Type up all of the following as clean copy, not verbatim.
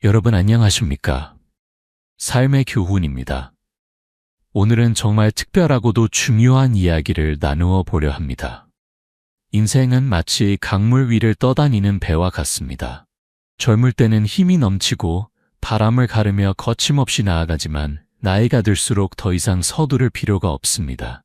여러분 안녕하십니까? 삶의 교훈입니다. 오늘은 정말 특별하고도 중요한 이야기를 나누어 보려 합니다. 인생은 마치 강물 위를 떠다니는 배와 같습니다. 젊을 때는 힘이 넘치고 바람을 가르며 거침없이 나아가지만 나이가 들수록 더 이상 서두를 필요가 없습니다.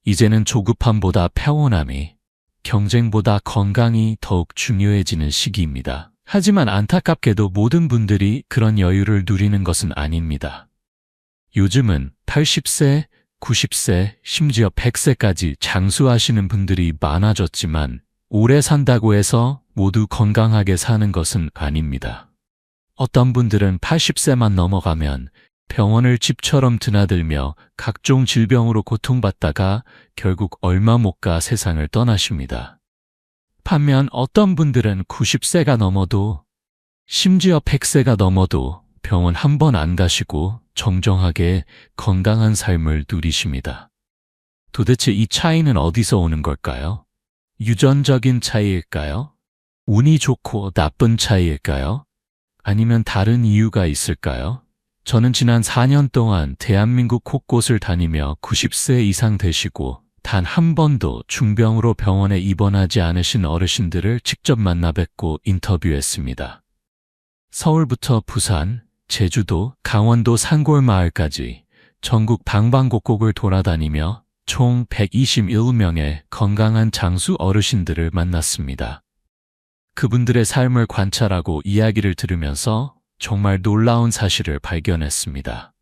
이제는 조급함보다 평온함이, 경쟁보다 건강이 더욱 중요해지는 시기입니다. 하지만 안타깝게도 모든 분들이 그런 여유를 누리는 것은 아닙니다. 요즘은 80세, 90세, 심지어 100세까지 장수하시는 분들이 많아졌지만 오래 산다고 해서 모두 건강하게 사는 것은 아닙니다. 어떤 분들은 80세만 넘어가면 병원을 집처럼 드나들며 각종 질병으로 고통받다가 결국 얼마 못 가 세상을 떠나십니다. 반면 어떤 분들은 90세가 넘어도 심지어 100세가 넘어도 병원 한 번 안 가시고 정정하게 건강한 삶을 누리십니다. 도대체 이 차이는 어디서 오는 걸까요? 유전적인 차이일까요? 운이 좋고 나쁜 차이일까요? 아니면 다른 이유가 있을까요? 저는 지난 4년 동안 대한민국 곳곳을 다니며 90세 이상 되시고 단 한 번도 중병으로 병원에 입원하지 않으신 어르신들을 직접 만나 뵙고 인터뷰했습니다. 서울부터 부산, 제주도, 강원도 산골마을까지 전국 방방곡곡을 돌아다니며 총 121명의 건강한 장수 어르신들을 만났습니다. 그분들의 삶을 관찰하고 이야기를 들으면서 정말 놀라운 사실을 발견했습니다.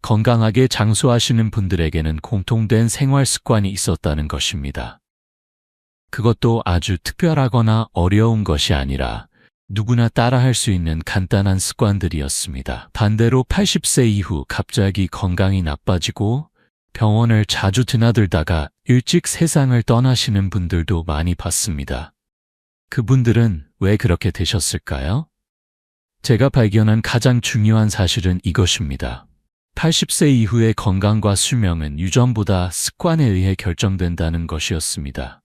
건강하게 장수하시는 분들에게는 공통된 생활 습관이 있었다는 것입니다. 그것도 아주 특별하거나 어려운 것이 아니라 누구나 따라할 수 있는 간단한 습관들이었습니다. 반대로 80세 이후 갑자기 건강이 나빠지고 병원을 자주 드나들다가 일찍 세상을 떠나시는 분들도 많이 봤습니다. 그분들은 왜 그렇게 되셨을까요? 제가 발견한 가장 중요한 사실은 이것입니다. 80세 이후의 건강과 수명은 유전보다 습관에 의해 결정된다는 것이었습니다.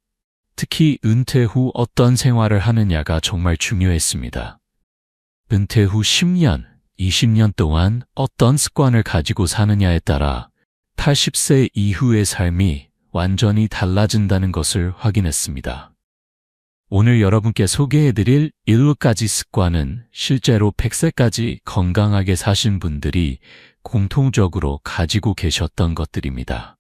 특히 은퇴 후 어떤 생활을 하느냐가 정말 중요했습니다. 은퇴 후 10년, 20년 동안 어떤 습관을 가지고 사느냐에 따라 80세 이후의 삶이 완전히 달라진다는 것을 확인했습니다. 오늘 여러분께 소개해드릴 7가지 습관은 실제로 100세까지 건강하게 사신 분들이 공통적으로 가지고 계셨던 것들입니다.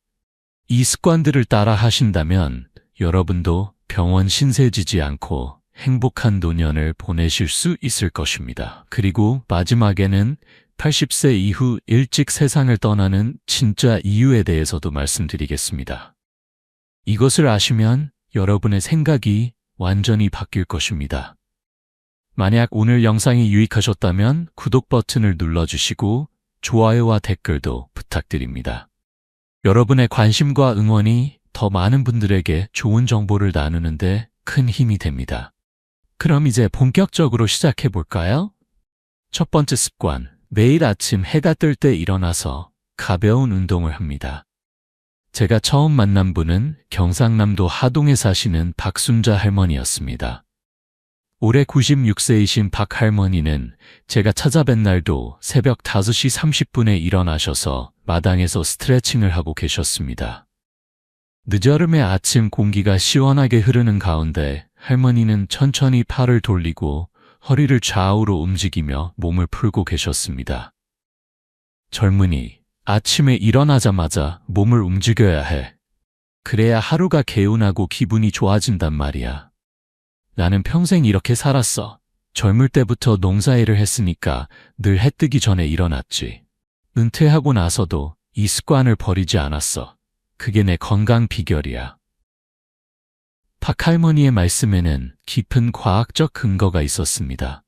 이 습관들을 따라 하신다면 여러분도 병원 신세지지 않고 행복한 노년을 보내실 수 있을 것입니다. 그리고 마지막에는 80세 이후 일찍 세상을 떠나는 진짜 이유에 대해서도 말씀드리겠습니다. 이것을 아시면 여러분의 생각이 완전히 바뀔 것입니다. 만약 오늘 영상이 유익하셨다면 구독 버튼을 눌러주시고 좋아요와 댓글도 부탁드립니다. 여러분의 관심과 응원이 더 많은 분들에게 좋은 정보를 나누는데 큰 힘이 됩니다. 그럼 이제 본격적으로 시작해 볼까요? 첫 번째 습관, 매일 아침 해가 뜰 때 일어나서 가벼운 운동을 합니다. 제가 처음 만난 분은 경상남도 하동에 사시는 박순자 할머니였습니다. 올해 96세이신 박 할머니는 제가 찾아뵌 날도 새벽 5시 30분에 일어나셔서 마당에서 스트레칭을 하고 계셨습니다. 늦여름의 아침 공기가 시원하게 흐르는 가운데 할머니는 천천히 팔을 돌리고 허리를 좌우로 움직이며 몸을 풀고 계셨습니다. 젊은이, 아침에 일어나자마자 몸을 움직여야 해. 그래야 하루가 개운하고 기분이 좋아진단 말이야. 나는 평생 이렇게 살았어. 젊을 때부터 농사일을 했으니까 늘 해 뜨기 전에 일어났지. 은퇴하고 나서도 이 습관을 버리지 않았어. 그게 내 건강 비결이야. 박 할머니의 말씀에는 깊은 과학적 근거가 있었습니다.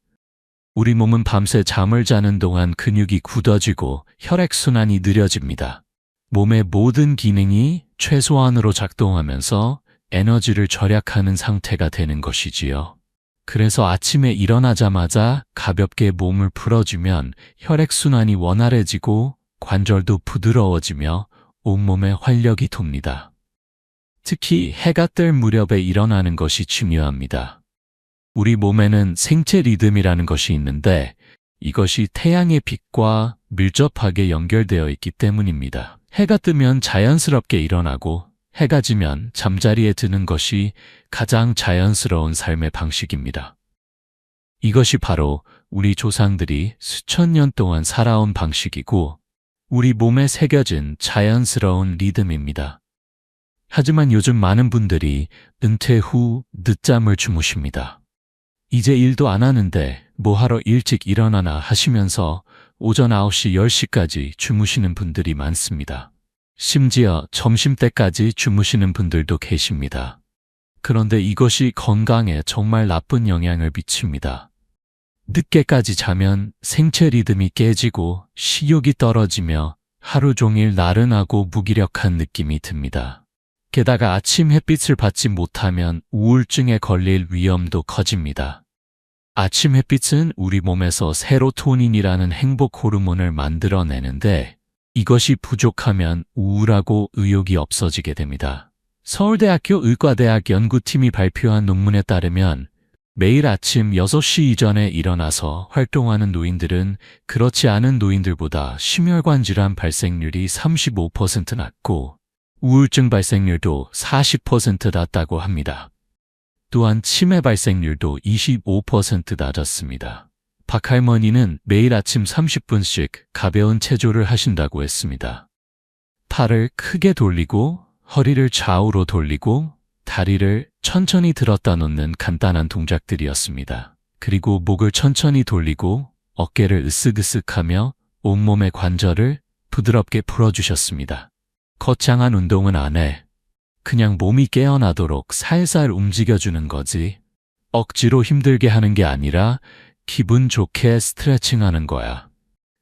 우리 몸은 밤새 잠을 자는 동안 근육이 굳어지고 혈액순환이 느려집니다. 몸의 모든 기능이 최소한으로 작동하면서 에너지를 절약하는 상태가 되는 것이지요. 그래서 아침에 일어나자마자 가볍게 몸을 풀어주면 혈액순환이 원활해지고 관절도 부드러워지며 온몸에 활력이 돕니다. 특히 해가 뜰 무렵에 일어나는 것이 중요합니다. 우리 몸에는 생체 리듬이라는 것이 있는데 이것이 태양의 빛과 밀접하게 연결되어 있기 때문입니다. 해가 뜨면 자연스럽게 일어나고 해가 지면 잠자리에 드는 것이 가장 자연스러운 삶의 방식입니다. 이것이 바로 우리 조상들이 수천 년 동안 살아온 방식이고 우리 몸에 새겨진 자연스러운 리듬입니다. 하지만 요즘 많은 분들이 은퇴 후 늦잠을 주무십니다. 이제 일도 안 하는데 뭐하러 일찍 일어나나 하시면서 오전 9시, 10시까지 주무시는 분들이 많습니다. 심지어 점심때까지 주무시는 분들도 계십니다. 그런데 이것이 건강에 정말 나쁜 영향을 미칩니다. 늦게까지 자면 생체 리듬이 깨지고 식욕이 떨어지며 하루 종일 나른하고 무기력한 느낌이 듭니다. 게다가 아침 햇빛을 받지 못하면 우울증에 걸릴 위험도 커집니다. 아침 햇빛은 우리 몸에서 세로토닌이라는 행복 호르몬을 만들어내는데 이것이 부족하면 우울하고 의욕이 없어지게 됩니다. 서울대학교 의과대학 연구팀이 발표한 논문에 따르면 매일 아침 6시 이전에 일어나서 활동하는 노인들은 그렇지 않은 노인들보다 심혈관 질환 발생률이 35% 낮고 우울증 발생률도 40% 낮다고 합니다. 또한 치매 발생률도 25% 낮았습니다. 박할머니는 매일 아침 30분씩 가벼운 체조를 하신다고 했습니다. 팔을 크게 돌리고 허리를 좌우로 돌리고 다리를 천천히 들었다 놓는 간단한 동작들이었습니다. 그리고 목을 천천히 돌리고 어깨를 으쓱으쓱하며 온몸의 관절을 부드럽게 풀어주셨습니다. 거창한 운동은 안 해. 그냥 몸이 깨어나도록 살살 움직여주는 거지. 억지로 힘들게 하는 게 아니라 기분 좋게 스트레칭하는 거야.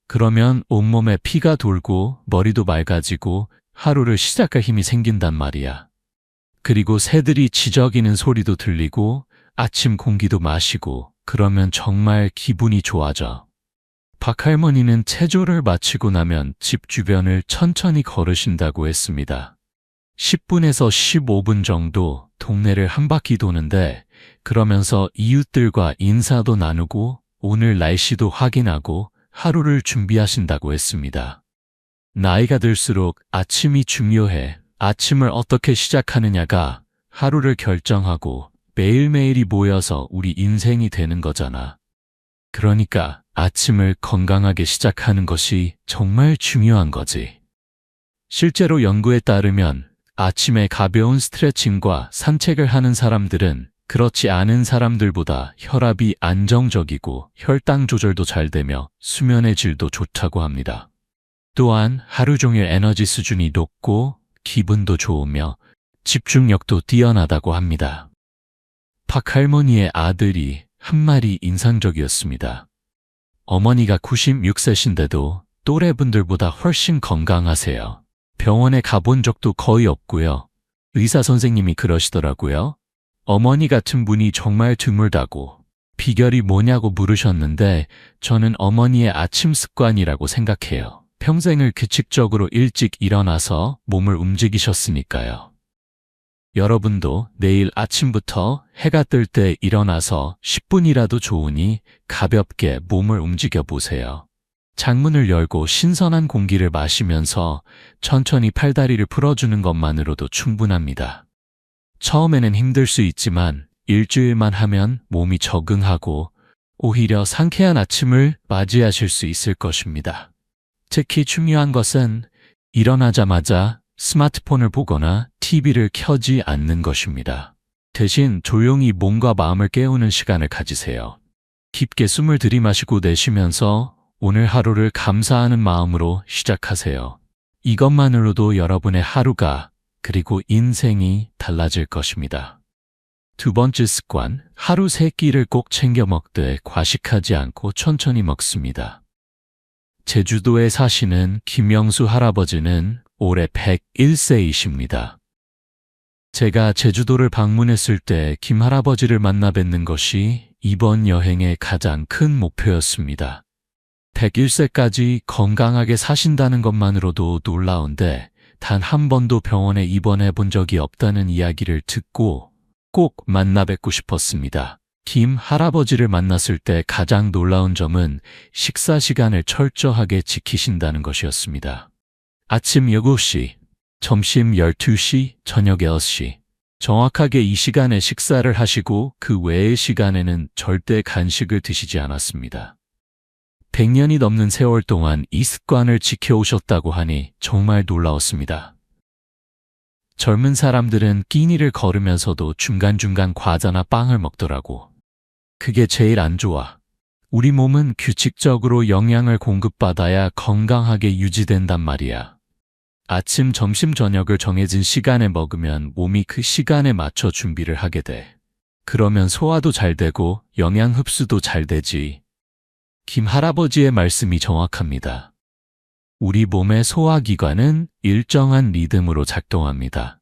그러면 온몸에 피가 돌고 머리도 맑아지고 하루를 시작할 힘이 생긴단 말이야. 그리고 새들이 지저귀는 소리도 들리고 아침 공기도 마시고 그러면 정말 기분이 좋아져. 박할머니는 체조를 마치고 나면 집 주변을 천천히 걸으신다고 했습니다. 10분에서 15분 정도 동네를 한 바퀴 도는데 그러면서 이웃들과 인사도 나누고 오늘 날씨도 확인하고 하루를 준비하신다고 했습니다. 나이가 들수록 아침이 중요해. 아침을 어떻게 시작하느냐가 하루를 결정하고 매일매일이 모여서 우리 인생이 되는 거잖아. 그러니까 아침을 건강하게 시작하는 것이 정말 중요한 거지. 실제로 연구에 따르면 아침에 가벼운 스트레칭과 산책을 하는 사람들은 그렇지 않은 사람들보다 혈압이 안정적이고 혈당 조절도 잘 되며 수면의 질도 좋다고 합니다. 또한 하루 종일 에너지 수준이 높고 기분도 좋으며 집중력도 뛰어나다고 합니다. 박할머니의 아들이 한 말이 인상적이었습니다. 어머니가 96세신데도 또래분들보다 훨씬 건강하세요. 병원에 가본 적도 거의 없고요. 의사 선생님이 그러시더라고요. 어머니 같은 분이 정말 드물다고. 비결이 뭐냐고 물으셨는데 저는 어머니의 아침 습관이라고 생각해요. 평생을 규칙적으로 일찍 일어나서 몸을 움직이셨으니까요. 여러분도 내일 아침부터 해가 뜰 때 일어나서 10분이라도 좋으니 가볍게 몸을 움직여 보세요. 창문을 열고 신선한 공기를 마시면서 천천히 팔다리를 풀어주는 것만으로도 충분합니다. 처음에는 힘들 수 있지만 일주일만 하면 몸이 적응하고 오히려 상쾌한 아침을 맞이하실 수 있을 것입니다. 특히 중요한 것은 일어나자마자 스마트폰을 보거나 TV를 켜지 않는 것입니다. 대신 조용히 몸과 마음을 깨우는 시간을 가지세요. 깊게 숨을 들이마시고 내쉬면서 오늘 하루를 감사하는 마음으로 시작하세요. 이것만으로도 여러분의 하루가 그리고 인생이 달라질 것입니다. 두 번째 습관, 하루 3끼를 꼭 챙겨 먹되 과식하지 않고 천천히 먹습니다. 제주도에 사시는 김영수 할아버지는 올해 101세이십니다. 제가 제주도를 방문했을 때 김 할아버지를 만나 뵙는 것이 이번 여행의 가장 큰 목표였습니다. 101세까지 건강하게 사신다는 것만으로도 놀라운데 단 한 번도 병원에 입원해 본 적이 없다는 이야기를 듣고 꼭 만나 뵙고 싶었습니다. 김 할아버지를 만났을 때 가장 놀라운 점은 식사 시간을 철저하게 지키신다는 것이었습니다. 아침 7시, 점심 12시, 저녁 6시. 정확하게 이 시간에 식사를 하시고 그 외의 시간에는 절대 간식을 드시지 않았습니다. 100년이 넘는 세월 동안 이 습관을 지켜오셨다고 하니 정말 놀라웠습니다. 젊은 사람들은 끼니를 거르면서도 중간중간 과자나 빵을 먹더라고. 그게 제일 안 좋아. 우리 몸은 규칙적으로 영양을 공급받아야 건강하게 유지된단 말이야. 아침, 점심, 저녁을 정해진 시간에 먹으면 몸이 그 시간에 맞춰 준비를 하게 돼. 그러면 소화도 잘 되고 영양 흡수도 잘 되지. 김 할아버지의 말씀이 정확합니다. 우리 몸의 소화기관은 일정한 리듬으로 작동합니다.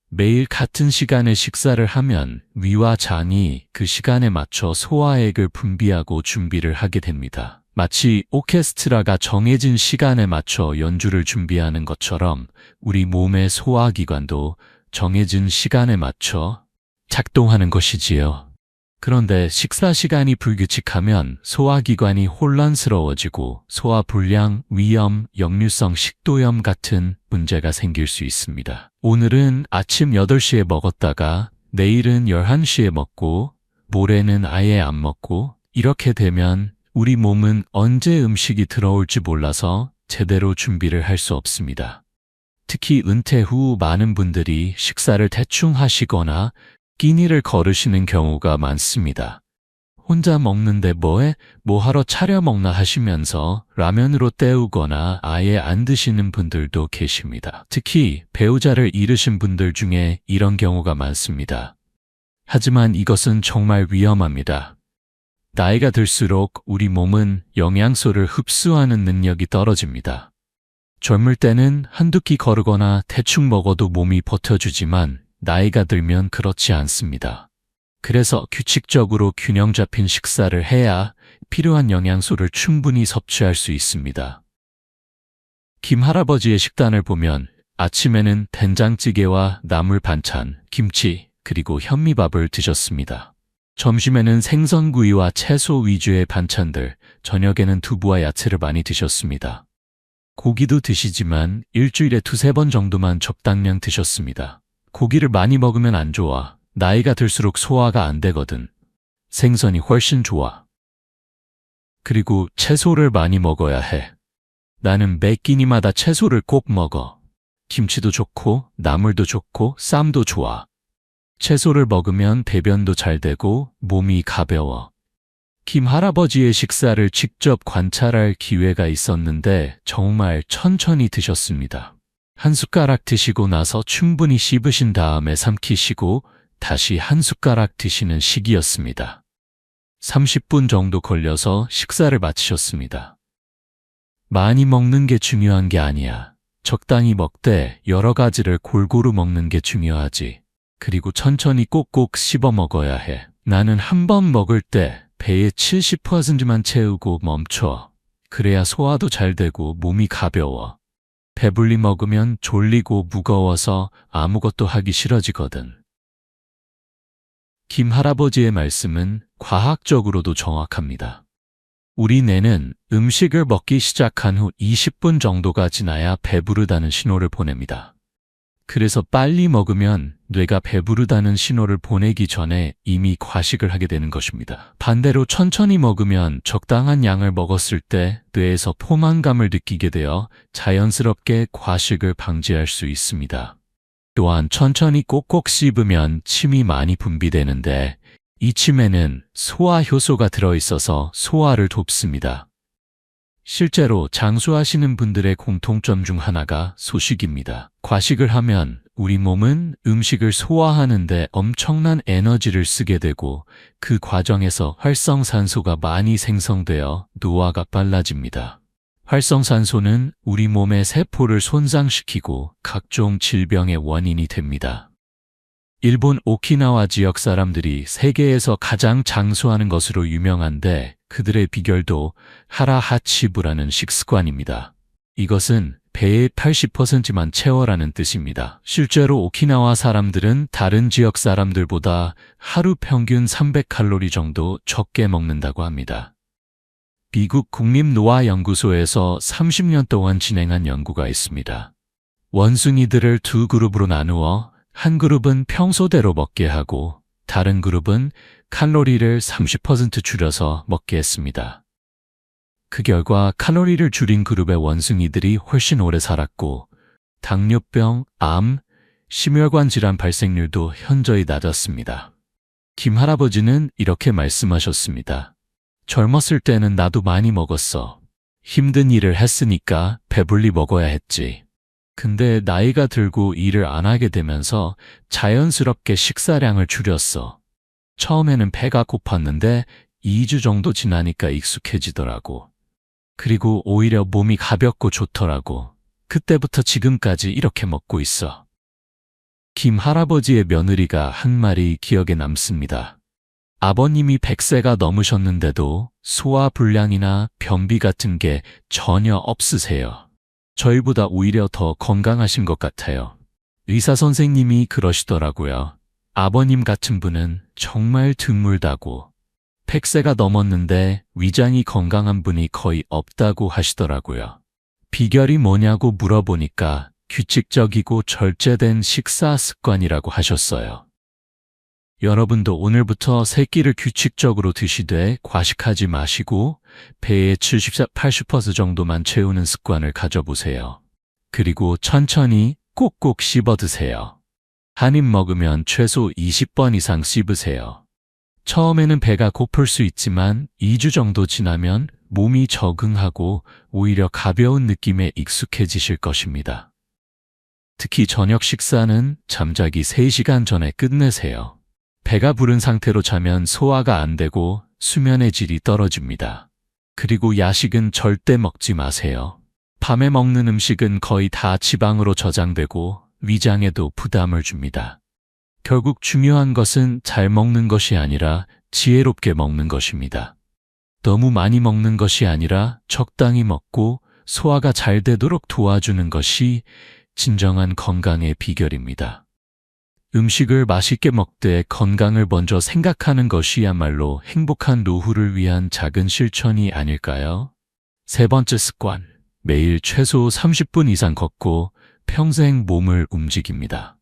매일 같은 시간에 식사를 하면 위와 장이 그 시간에 맞춰 소화액을 분비하고 준비를 하게 됩니다. 마치 오케스트라가 정해진 시간에 맞춰 연주를 준비하는 것처럼 우리 몸의 소화기관도 정해진 시간에 맞춰 작동하는 것이지요. 그런데 식사 시간이 불규칙하면 소화기관이 혼란스러워지고 소화불량, 위염, 역류성 식도염 같은 문제가 생길 수 있습니다. 오늘은 아침 8시에 먹었다가 내일은 11시에 먹고 모레는 아예 안 먹고 이렇게 되면 우리 몸은 언제 음식이 들어올지 몰라서 제대로 준비를 할 수 없습니다. 특히 은퇴 후 많은 분들이 식사를 대충 하시거나 끼니를 거르시는 경우가 많습니다. 혼자 먹는데 뭐 하러 차려 먹나 하시면서 라면으로 때우거나 아예 안 드시는 분들도 계십니다. 특히 배우자를 잃으신 분들 중에 이런 경우가 많습니다. 하지만 이것은 정말 위험합니다. 나이가 들수록 우리 몸은 영양소를 흡수하는 능력이 떨어집니다. 젊을 때는 한두 끼 거르거나 대충 먹어도 몸이 버텨주지만 나이가 들면 그렇지 않습니다. 그래서 규칙적으로 균형 잡힌 식사를 해야 필요한 영양소를 충분히 섭취할 수 있습니다. 김 할아버지의 식단을 보면 아침에는 된장찌개와 나물 반찬, 김치, 그리고 현미밥을 드셨습니다. 점심에는 생선구이와 채소 위주의 반찬들, 저녁에는 두부와 야채를 많이 드셨습니다. 고기도 드시지만 일주일에 2-3번 정도만 적당량 드셨습니다. 고기를 많이 먹으면 안 좋아. 나이가 들수록 소화가 안 되거든. 생선이 훨씬 좋아. 그리고 채소를 많이 먹어야 해. 나는 매 끼니마다 채소를 꼭 먹어. 김치도 좋고 나물도 좋고 쌈도 좋아. 채소를 먹으면 배변도 잘 되고 몸이 가벼워. 김 할아버지의 식사를 직접 관찰할 기회가 있었는데 정말 천천히 드셨습니다. 한 숟가락 드시고 나서 충분히 씹으신 다음에 삼키시고 다시 한 숟가락 드시는 시기였습니다. 30분 정도 걸려서 식사를 마치셨습니다. 많이 먹는 게 중요한 게 아니야. 적당히 먹되 여러 가지를 골고루 먹는 게 중요하지. 그리고 천천히 꼭꼭 씹어 먹어야 해. 나는 한 번 먹을 때 배의 70%만 채우고 멈춰. 그래야 소화도 잘 되고 몸이 가벼워. 배불리 먹으면 졸리고 무거워서 아무것도 하기 싫어지거든. 김 할아버지의 말씀은 과학적으로도 정확합니다. 우리 뇌는 음식을 먹기 시작한 후 20분 정도가 지나야 배부르다는 신호를 보냅니다. 그래서 빨리 먹으면 뇌가 배부르다는 신호를 보내기 전에 이미 과식을 하게 되는 것입니다. 반대로 천천히 먹으면 적당한 양을 먹었을 때 뇌에서 포만감을 느끼게 되어 자연스럽게 과식을 방지할 수 있습니다. 또한 천천히 꼭꼭 씹으면 침이 많이 분비되는데 이 침에는 소화 효소가 들어있어서 소화를 돕습니다. 실제로 장수하시는 분들의 공통점 중 하나가 소식입니다. 과식을 하면 우리 몸은 음식을 소화하는데 엄청난 에너지를 쓰게 되고 그 과정에서 활성산소가 많이 생성되어 노화가 빨라집니다. 활성산소는 우리 몸의 세포를 손상시키고 각종 질병의 원인이 됩니다. 일본 오키나와 지역 사람들이 세계에서 가장 장수하는 것으로 유명한데 그들의 비결도 하라하치부라는 식습관입니다. 이것은 배의 80%만 채워라는 뜻입니다. 실제로 오키나와 사람들은 다른 지역 사람들보다 하루 평균 300칼로리 정도 적게 먹는다고 합니다. 미국 국립노화연구소에서 30년 동안 진행한 연구가 있습니다. 원숭이들을 두 그룹으로 나누어 한 그룹은 평소대로 먹게 하고 다른 그룹은 칼로리를 30% 줄여서 먹게 했습니다. 그 결과 칼로리를 줄인 그룹의 원숭이들이 훨씬 오래 살았고 당뇨병, 암, 심혈관 질환 발생률도 현저히 낮았습니다. 김 할아버지는 이렇게 말씀하셨습니다. 젊었을 때는 나도 많이 먹었어. 힘든 일을 했으니까 배불리 먹어야 했지. 근데 나이가 들고 일을 안 하게 되면서 자연스럽게 식사량을 줄였어. 처음에는 배가 고팠는데 2주 정도 지나니까 익숙해지더라고. 그리고 오히려 몸이 가볍고 좋더라고. 그때부터 지금까지 이렇게 먹고 있어. 김 할아버지의 며느리가 한 말이 기억에 남습니다. 아버님이 100세가 넘으셨는데도 소화 불량이나 변비 같은 게 전혀 없으세요. 저희보다 오히려 더 건강하신 것 같아요. 의사 선생님이 그러시더라고요. 아버님 같은 분은 정말 드물다고. 100세가 넘었는데 위장이 건강한 분이 거의 없다고 하시더라고요. 비결이 뭐냐고 물어보니까 규칙적이고 절제된 식사 습관이라고 하셨어요. 여러분도 오늘부터 세 끼를 규칙적으로 드시되 과식하지 마시고 배의 70-80% 정도만 채우는 습관을 가져보세요. 그리고 천천히 꼭꼭 씹어 드세요. 한 입 먹으면 최소 20번 이상 씹으세요. 처음에는 배가 고플 수 있지만 2주 정도 지나면 몸이 적응하고 오히려 가벼운 느낌에 익숙해지실 것입니다. 특히 저녁 식사는 잠자기 3시간 전에 끝내세요. 배가 부른 상태로 자면 소화가 안 되고 수면의 질이 떨어집니다. 그리고 야식은 절대 먹지 마세요. 밤에 먹는 음식은 거의 다 지방으로 저장되고 위장에도 부담을 줍니다. 결국 중요한 것은 잘 먹는 것이 아니라 지혜롭게 먹는 것입니다. 너무 많이 먹는 것이 아니라 적당히 먹고 소화가 잘 되도록 도와주는 것이 진정한 건강의 비결입니다. 음식을 맛있게 먹되 건강을 먼저 생각하는 것이야말로 행복한 노후를 위한 작은 실천이 아닐까요? 세 번째 습관, 매일 최소 30분 이상 걷고 평생 몸을 움직입니다.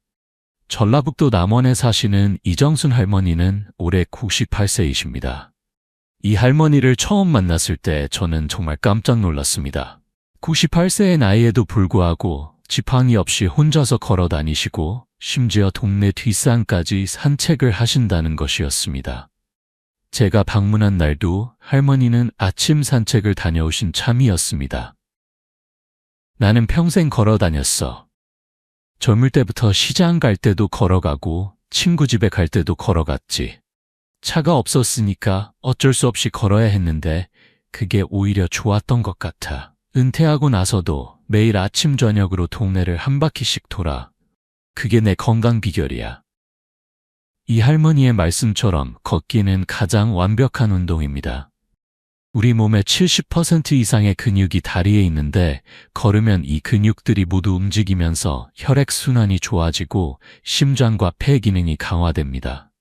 전라북도 남원에 사시는 이정순 할머니는 올해 98세이십니다. 이 할머니를 처음 만났을 때 저는 정말 깜짝 놀랐습니다. 98세의 나이에도 불구하고 지팡이 없이 혼자서 걸어 다니시고 심지어 동네 뒷산까지 산책을 하신다는 것이었습니다. 제가 방문한 날도 할머니는 아침 산책을 다녀오신 참이었습니다. 나는 평생 걸어 다녔어. 젊을 때부터 시장 갈 때도 걸어가고 친구 집에 갈 때도 걸어갔지. 차가 없었으니까 어쩔 수 없이 걸어야 했는데 그게 오히려 좋았던 것 같아. 은퇴하고 나서도 매일 아침 저녁으로 동네를 한 바퀴씩 돌아. 그게 내 건강 비결이야. 이 할머니의 말씀처럼 걷기는 가장 완벽한 운동입니다. 우리 몸의 70% 이상의 근육이 다리에 있는데 걸으면 이 근육들이 모두 움직이면서 혈액순환이 좋아지고 심장과 폐 기능이 강화됩니다.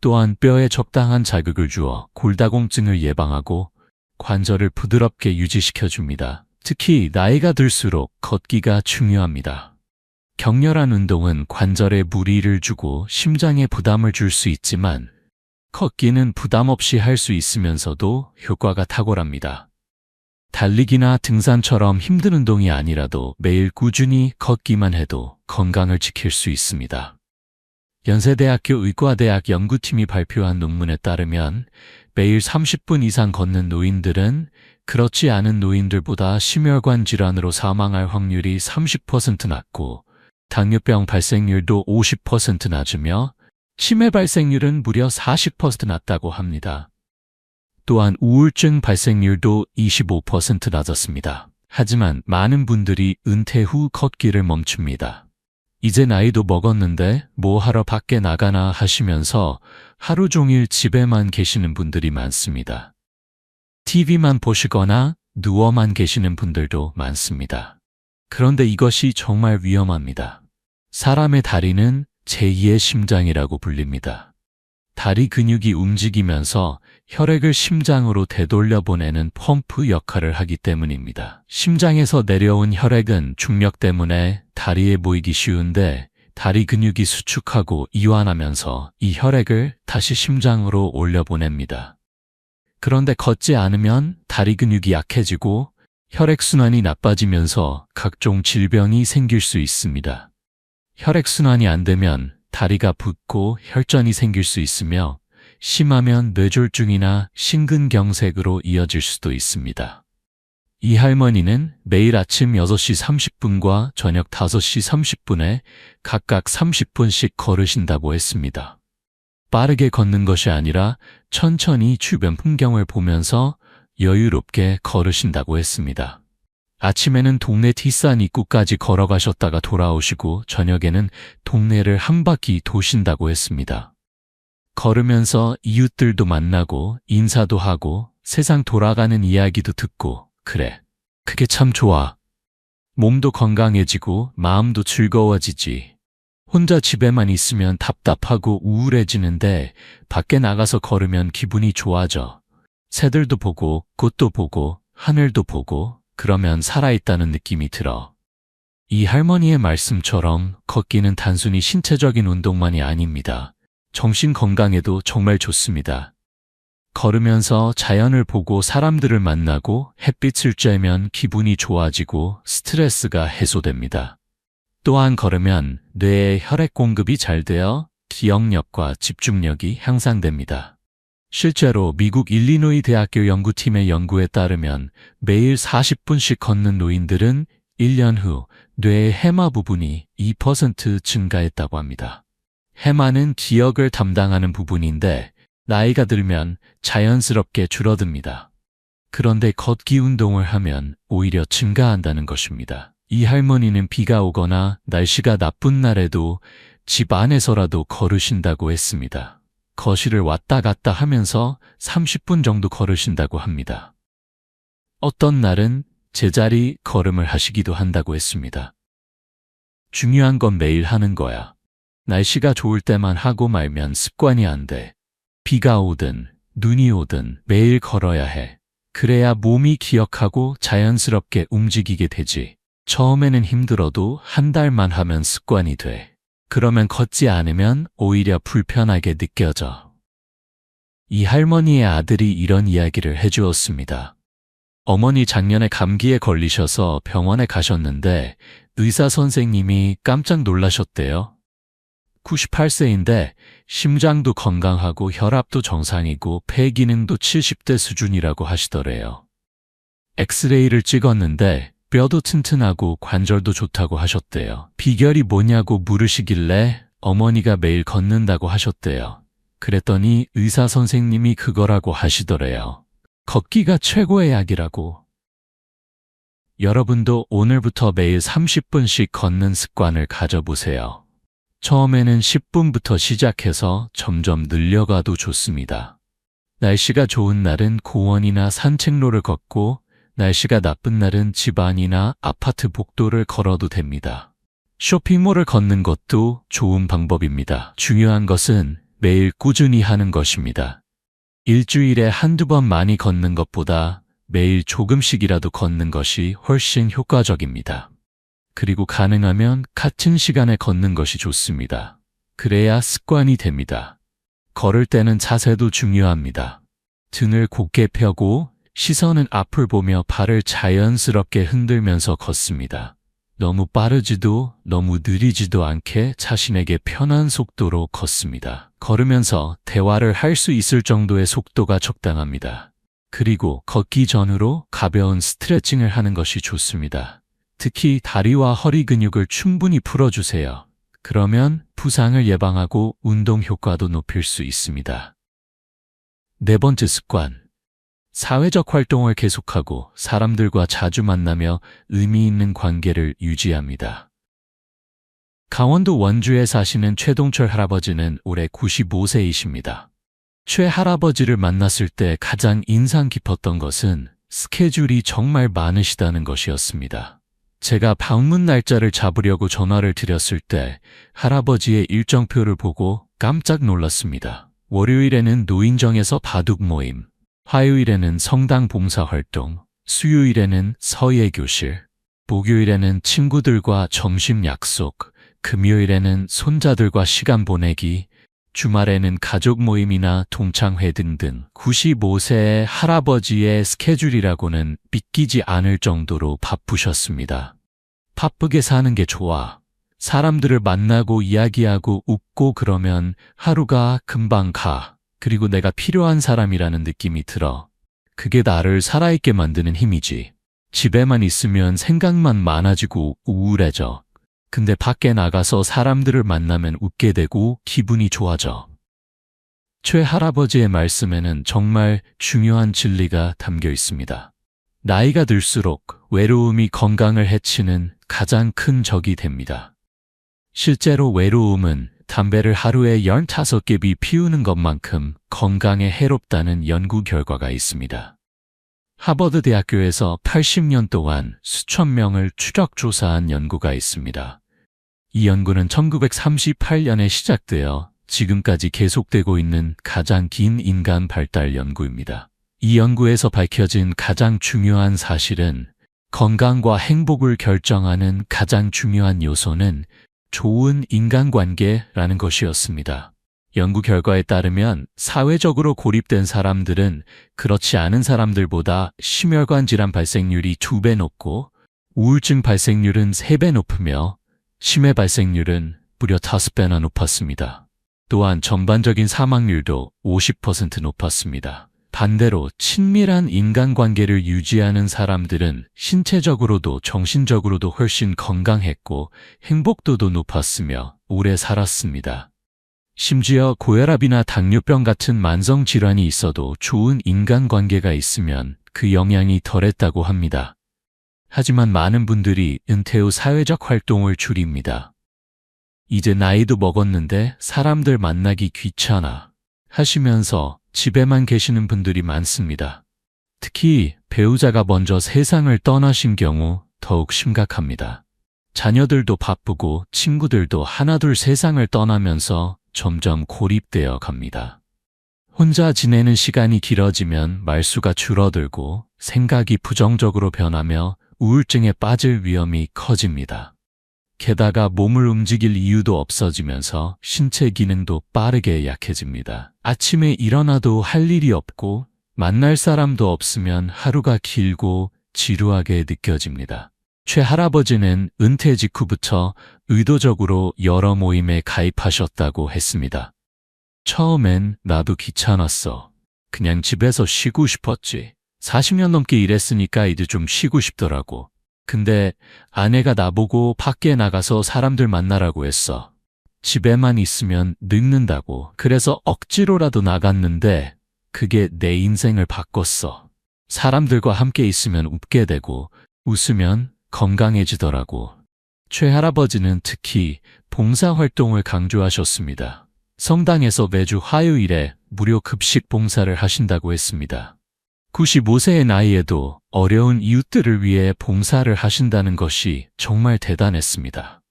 또한 뼈에 적당한 자극을 주어 골다공증을 예방하고 관절을 부드럽게 유지시켜줍니다. 특히 나이가 들수록 걷기가 중요합니다. 격렬한 운동은 관절에 무리를 주고 심장에 부담을 줄 수 있지만 걷기는 부담 없이 할 수 있으면서도 효과가 탁월합니다. 달리기나 등산처럼 힘든 운동이 아니라도 매일 꾸준히 걷기만 해도 건강을 지킬 수 있습니다. 연세대학교 의과대학 연구팀이 발표한 논문에 따르면 매일 30분 이상 걷는 노인들은 그렇지 않은 노인들보다 심혈관 질환으로 사망할 확률이 30% 낮고 당뇨병 발생률도 50% 낮으며 치매 발생률은 무려 40% 낮다고 합니다. 또한 우울증 발생률도 25% 낮았습니다. 하지만 많은 분들이 은퇴 후 걷기를 멈춥니다. 이제 나이도 먹었는데 뭐 하러 밖에 나가나 하시면서 하루 종일 집에만 계시는 분들이 많습니다. TV만 보시거나 누워만 계시는 분들도 많습니다. 그런데 이것이 정말 위험합니다. 사람의 다리는 제2의 심장이라고 불립니다. 다리 근육이 움직이면서 혈액을 심장으로 되돌려 보내는 펌프 역할을 하기 때문입니다. 심장에서 내려온 혈액은 중력 때문에 다리에 모이기 쉬운데 다리 근육이 수축하고 이완하면서 이 혈액을 다시 심장으로 올려보냅니다. 그런데 걷지 않으면 다리 근육이 약해지고 혈액순환이 나빠지면서 각종 질병이 생길 수 있습니다. 혈액순환이 안 되면 다리가 붓고 혈전이 생길 수 있으며 심하면 뇌졸중이나 심근경색으로 이어질 수도 있습니다. 이 할머니는 매일 아침 6시 30분과 저녁 5시 30분에 각각 30분씩 걸으신다고 했습니다. 빠르게 걷는 것이 아니라 천천히 주변 풍경을 보면서 여유롭게 걸으신다고 했습니다. 아침에는 동네 뒷산 입구까지 걸어가셨다가 돌아오시고 저녁에는 동네를 한 바퀴 도신다고 했습니다. 걸으면서 이웃들도 만나고 인사도 하고 세상 돌아가는 이야기도 듣고 그래, 그게 참 좋아. 몸도 건강해지고 마음도 즐거워지지. 혼자 집에만 있으면 답답하고 우울해지는데 밖에 나가서 걸으면 기분이 좋아져. 새들도 보고 꽃도 보고 하늘도 보고 그러면 살아있다는 느낌이 들어. 이 할머니의 말씀처럼 걷기는 단순히 신체적인 운동만이 아닙니다. 정신 건강에도 정말 좋습니다. 걸으면서 자연을 보고 사람들을 만나고 햇빛을 쬐면 기분이 좋아지고 스트레스가 해소됩니다. 또한 걸으면 뇌에 혈액 공급이 잘 되어 기억력과 집중력이 향상됩니다. 실제로 미국 일리노이 대학교 연구팀의 연구에 따르면 매일 40분씩 걷는 노인들은 1년 후 뇌의 해마 부분이 2% 증가했다고 합니다. 해마는 기억을 담당하는 부분인데 나이가 들면 자연스럽게 줄어듭니다. 그런데 걷기 운동을 하면 오히려 증가한다는 것입니다. 이 할머니는 비가 오거나 날씨가 나쁜 날에도 집 안에서라도 걸으신다고 했습니다. 거실을 왔다 갔다 하면서 30분 정도 걸으신다고 합니다. 어떤 날은 제자리 걸음을 하시기도 한다고 했습니다. 중요한 건 매일 하는 거야. 날씨가 좋을 때만 하고 말면 습관이 안 돼. 비가 오든 눈이 오든 매일 걸어야 해. 그래야 몸이 기억하고 자연스럽게 움직이게 되지. 처음에는 힘들어도 한 달만 하면 습관이 돼. 그러면 걷지 않으면 오히려 불편하게 느껴져. 이 할머니의 아들이 이런 이야기를 해주었습니다. 어머니 작년에 감기에 걸리셔서 병원에 가셨는데 의사 선생님이 깜짝 놀라셨대요. 98세인데 심장도 건강하고 혈압도 정상이고 폐 기능도 70대 수준이라고 하시더래요. 엑스레이를 찍었는데 뼈도 튼튼하고 관절도 좋다고 하셨대요. 비결이 뭐냐고 물으시길래 어머니가 매일 걷는다고 하셨대요. 그랬더니 의사 선생님이 그거라고 하시더래요. 걷기가 최고의 약이라고. 여러분도 오늘부터 매일 30분씩 걷는 습관을 가져보세요. 처음에는 10분부터 시작해서 점점 늘려가도 좋습니다. 날씨가 좋은 날은 공원이나 산책로를 걷고 날씨가 나쁜 날은 집 안이나 아파트 복도를 걸어도 됩니다. 쇼핑몰을 걷는 것도 좋은 방법입니다. 중요한 것은 매일 꾸준히 하는 것입니다. 일주일에 한두 번 많이 걷는 것보다 매일 조금씩이라도 걷는 것이 훨씬 효과적입니다. 그리고 가능하면 같은 시간에 걷는 것이 좋습니다. 그래야 습관이 됩니다. 걸을 때는 자세도 중요합니다. 등을 곧게 펴고 시선은 앞을 보며 발을 자연스럽게 흔들면서 걷습니다. 너무 빠르지도 너무 느리지도 않게 자신에게 편한 속도로 걷습니다. 걸으면서 대화를 할 수 있을 정도의 속도가 적당합니다. 그리고 걷기 전으로 가벼운 스트레칭을 하는 것이 좋습니다. 특히 다리와 허리 근육을 충분히 풀어주세요. 그러면 부상을 예방하고 운동 효과도 높일 수 있습니다. 네 번째 습관. 사회적 활동을 계속하고 사람들과 자주 만나며 의미 있는 관계를 유지합니다. 강원도 원주에 사시는 최동철 할아버지는 올해 95세이십니다. 최 할아버지를 만났을 때 가장 인상 깊었던 것은 스케줄이 정말 많으시다는 것이었습니다. 제가 방문 날짜를 잡으려고 전화를 드렸을 때 할아버지의 일정표를 보고 깜짝 놀랐습니다. 월요일에는 노인정에서 바둑 모임, 화요일에는 성당 봉사활동, 수요일에는 서예교실, 목요일에는 친구들과 점심 약속, 금요일에는 손자들과 시간 보내기, 주말에는 가족 모임이나 동창회 등등 95세의 할아버지의 스케줄이라고는 믿기지 않을 정도로 바쁘셨습니다. 바쁘게 사는 게 좋아. 사람들을 만나고 이야기하고 웃고 그러면 하루가 금방 가. 그리고 내가 필요한 사람이라는 느낌이 들어. 그게 나를 살아있게 만드는 힘이지. 집에만 있으면 생각만 많아지고 우울해져. 근데 밖에 나가서 사람들을 만나면 웃게 되고 기분이 좋아져. 최 할아버지의 말씀에는 정말 중요한 진리가 담겨 있습니다. 나이가 들수록 외로움이 건강을 해치는 가장 큰 적이 됩니다. 실제로 외로움은 담배를 하루에 15개 피우는 것만큼 건강에 해롭다는 연구 결과가 있습니다. 하버드 대학교에서 80년 동안 수천 명을 추적 조사한 연구가 있습니다. 이 연구는 1938년에 시작되어 지금까지 계속되고 있는 가장 긴 인간 발달 연구입니다. 이 연구에서 밝혀진 가장 중요한 사실은 건강과 행복을 결정하는 가장 중요한 요소는 좋은 인간관계라는 것이었습니다. 연구 결과에 따르면 사회적으로 고립된 사람들은 그렇지 않은 사람들보다 심혈관 질환 발생률이 2배 높고 우울증 발생률은 3배 높으며 치매 발생률은 무려 5배나 높았습니다. 또한 전반적인 사망률도 50% 높았습니다. 반대로 친밀한 인간관계를 유지하는 사람들은 신체적으로도 정신적으로도 훨씬 건강했고 행복도도 높았으며 오래 살았습니다. 심지어 고혈압이나 당뇨병 같은 만성질환이 있어도 좋은 인간관계가 있으면 그 영향이 덜했다고 합니다. 하지만 많은 분들이 은퇴 후 사회적 활동을 줄입니다. 이제 나이도 먹었는데 사람들 만나기 귀찮아 하시면서 집에만 계시는 분들이 많습니다. 특히 배우자가 먼저 세상을 떠나신 경우 더욱 심각합니다. 자녀들도 바쁘고 친구들도 하나둘 세상을 떠나면서 점점 고립되어 갑니다. 혼자 지내는 시간이 길어지면 말수가 줄어들고 생각이 부정적으로 변하며 우울증에 빠질 위험이 커집니다. 게다가 몸을 움직일 이유도 없어지면서 신체 기능도 빠르게 약해집니다. 아침에 일어나도 할 일이 없고 만날 사람도 없으면 하루가 길고 지루하게 느껴집니다. 최 할아버지는 은퇴 직후부터 의도적으로 여러 모임에 가입하셨다고 했습니다. 처음엔 나도 귀찮았어. 그냥 집에서 쉬고 싶었지. 40년 넘게 일했으니까 이제 좀 쉬고 싶더라고. 근데 아내가 나보고 밖에 나가서 사람들 만나라고 했어. 집에만 있으면 늙는다고. 그래서 억지로라도 나갔는데 그게 내 인생을 바꿨어. 사람들과 함께 있으면 웃게 되고 웃으면 건강해지더라고. 최 할아버지는 특히 봉사활동을 강조하셨습니다. 성당에서 매주 화요일에 무료 급식 봉사를 하신다고 했습니다. 95세의 나이에도 어려운 이웃들을 위해 봉사를 하신다는 것이 정말 대단했습니다.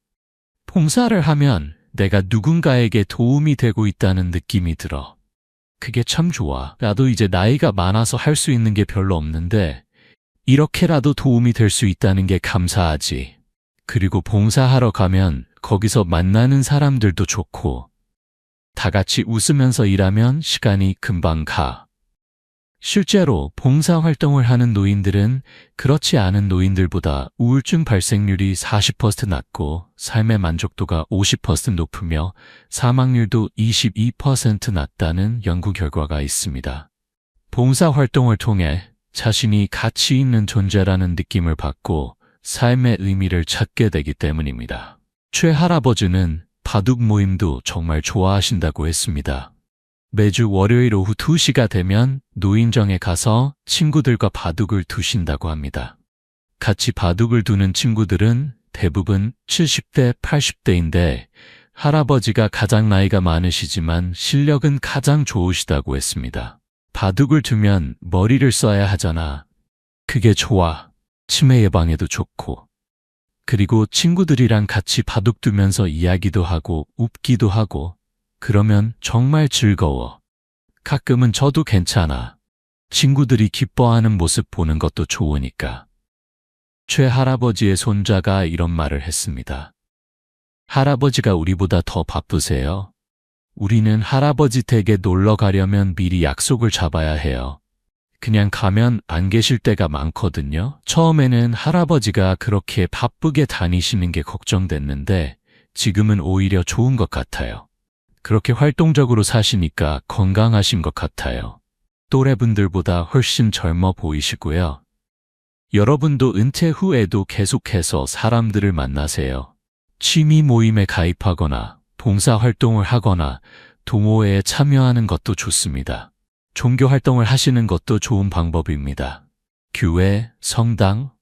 봉사를 하면 내가 누군가에게 도움이 되고 있다는 느낌이 들어. 그게 참 좋아. 나도 이제 나이가 많아서 할 수 있는 게 별로 없는데 이렇게라도 도움이 될 수 있다는 게 감사하지. 그리고 봉사하러 가면 거기서 만나는 사람들도 좋고 다 같이 웃으면서 일하면 시간이 금방 가. 실제로 봉사활동을 하는 노인들은 그렇지 않은 노인들보다 우울증 발생률이 40% 낮고 삶의 만족도가 50% 높으며 사망률도 22% 낮다는 연구 결과가 있습니다. 봉사활동을 통해 자신이 가치 있는 존재라는 느낌을 받고 삶의 의미를 찾게 되기 때문입니다. 최 할아버지는 바둑 모임도 정말 좋아하신다고 했습니다. 매주 월요일 오후 2시가 되면 노인정에 가서 친구들과 바둑을 두신다고 합니다. 같이 바둑을 두는 친구들은 대부분 70대, 80대인데 할아버지가 가장 나이가 많으시지만 실력은 가장 좋으시다고 했습니다. 바둑을 두면 머리를 써야 하잖아. 그게 좋아. 치매 예방에도 좋고. 그리고 친구들이랑 같이 바둑 두면서 이야기도 하고 웃기도 하고 그러면 정말 즐거워. 가끔은 저도 괜찮아. 친구들이 기뻐하는 모습 보는 것도 좋으니까. 최할아버지의 손자가 이런 말을 했습니다. 할아버지가 우리보다 더 바쁘세요. 우리는 할아버지 댁에 놀러 가려면 미리 약속을 잡아야 해요. 그냥 가면 안 계실 때가 많거든요. 처음에는 할아버지가 그렇게 바쁘게 다니시는 게 걱정됐는데 지금은 오히려 좋은 것 같아요. 그렇게 활동적으로 사시니까 건강하신 것 같아요. 또래분들보다 훨씬 젊어 보이시고요. 여러분도 은퇴 후에도 계속해서 사람들을 만나세요. 취미 모임에 가입하거나 봉사활동을 하거나 동호회에 참여하는 것도 좋습니다. 종교 활동을 하시는 것도 좋은 방법입니다. 교회, 성당,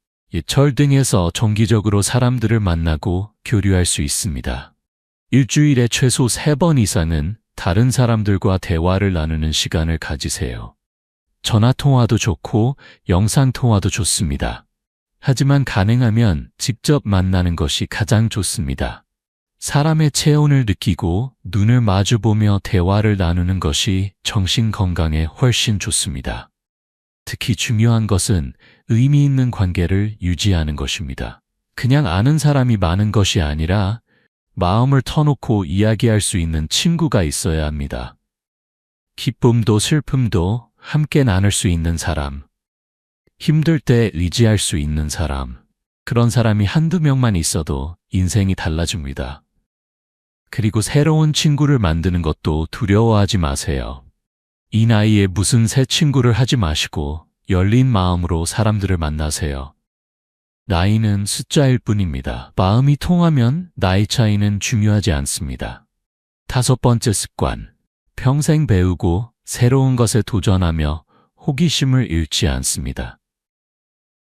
절 등에서 정기적으로 사람들을 만나고 교류할 수 있습니다. 일주일에 최소 3번 이상은 다른 사람들과 대화를 나누는 시간을 가지세요. 전화통화도 좋고 영상통화도 좋습니다. 하지만 가능하면 직접 만나는 것이 가장 좋습니다. 사람의 체온을 느끼고 눈을 마주보며 대화를 나누는 것이 정신 건강에 훨씬 좋습니다. 특히 중요한 것은 의미 있는 관계를 유지하는 것입니다. 그냥 아는 사람이 많은 것이 아니라 마음을 터놓고 이야기할 수 있는 친구가 있어야 합니다. 기쁨도 슬픔도 함께 나눌 수 있는 사람, 힘들 때 의지할 수 있는 사람, 그런 사람이 한두 명만 있어도 인생이 달라집니다. 그리고 새로운 친구를 만드는 것도 두려워하지 마세요. 이 나이에 무슨 새 친구를 하지 마시고 열린 마음으로 사람들을 만나세요. 나이는 숫자일 뿐입니다. 마음이 통하면 나이 차이는 중요하지 않습니다. 5번째 습관, 평생 배우고 새로운 것에 도전하며 호기심을 잃지 않습니다.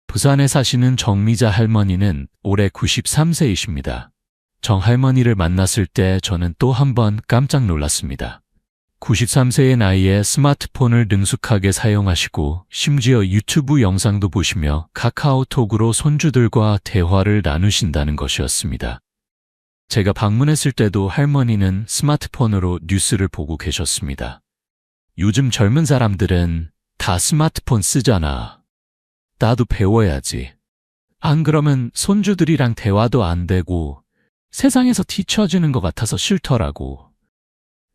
부산에 사시는 정미자 할머니는 올해 93세이십니다. 정 할머니를 만났을 때 저는 또 한 번 깜짝 놀랐습니다. 93세의 나이에 스마트폰을 능숙하게 사용하시고 심지어 유튜브 영상도 보시며 카카오톡으로 손주들과 대화를 나누신다는 것이었습니다. 제가 방문했을 때도 할머니는 스마트폰으로 뉴스를 보고 계셨습니다. 요즘 젊은 사람들은 다 스마트폰 쓰잖아. 나도 배워야지. 안 그러면 손주들이랑 대화도 안 되고 세상에서 뒤처지는 것 같아서 싫더라고.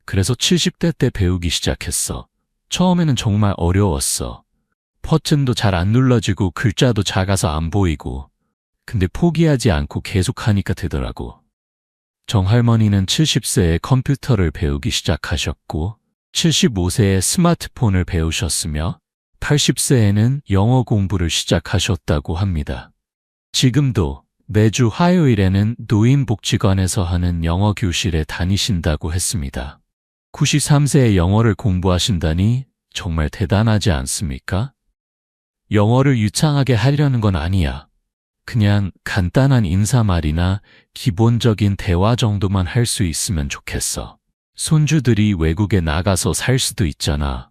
그래서 70대 때 배우기 시작했어. 처음에는 정말 어려웠어. 버튼도 잘 안 눌러지고 글자도 작아서 안 보이고. 근데 포기하지 않고 계속하니까 되더라고. 정할머니는 70세에 컴퓨터를 배우기 시작하셨고 75세에 스마트폰을 배우셨으며 80세에는 영어 공부를 시작하셨다고 합니다. 지금도 매주 화요일에는 노인복지관에서 하는 영어 교실에 다니신다고 했습니다. 93세에 영어를 공부하신다니 정말 대단하지 않습니까? 영어를 유창하게 하려는 건 아니야. 그냥 간단한 인사말이나 기본적인 대화 정도만 할 수 있으면 좋겠어. 손주들이 외국에 나가서 살 수도 있잖아.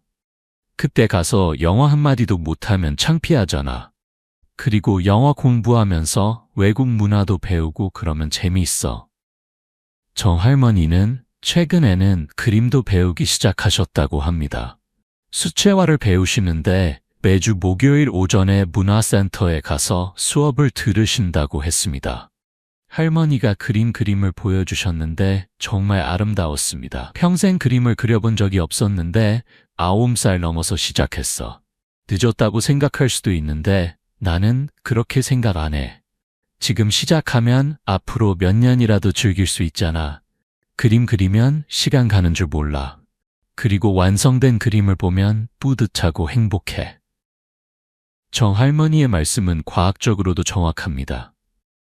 그때 가서 영어 한마디도 못하면 창피하잖아. 그리고 영어 공부하면서 외국 문화도 배우고 그러면 재미있어. 정할머니는 최근에는 그림도 배우기 시작하셨다고 합니다. 수채화를 배우시는데 매주 목요일 오전에 문화센터에 가서 수업을 들으신다고 했습니다. 할머니가 그림을 보여주셨는데 정말 아름다웠습니다. 평생 그림을 그려본 적이 없었는데 9살 넘어서 시작했어. 늦었다고 생각할 수도 있는데 나는 그렇게 생각 안 해. 지금 시작하면 앞으로 몇 년이라도 즐길 수 있잖아. 그림 그리면 시간 가는 줄 몰라. 그리고 완성된 그림을 보면 뿌듯하고 행복해. 정할머니의 말씀은 과학적으로도 정확합니다.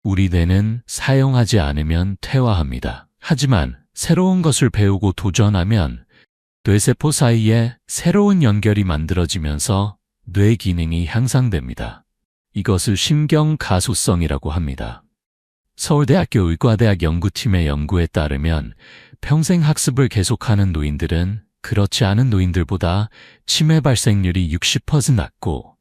우리 뇌는 사용하지 않으면 퇴화합니다. 하지만 새로운 것을 배우고 도전하면 뇌세포 사이에 새로운 연결이 만들어지면서 뇌 기능이 향상됩니다. 이것을 신경가소성이라고 합니다. 서울대학교 의과대학 연구팀의 연구에 따르면 평생 학습을 계속하는 노인들은 그렇지 않은 노인들보다 치매 발생률이 60% 낮고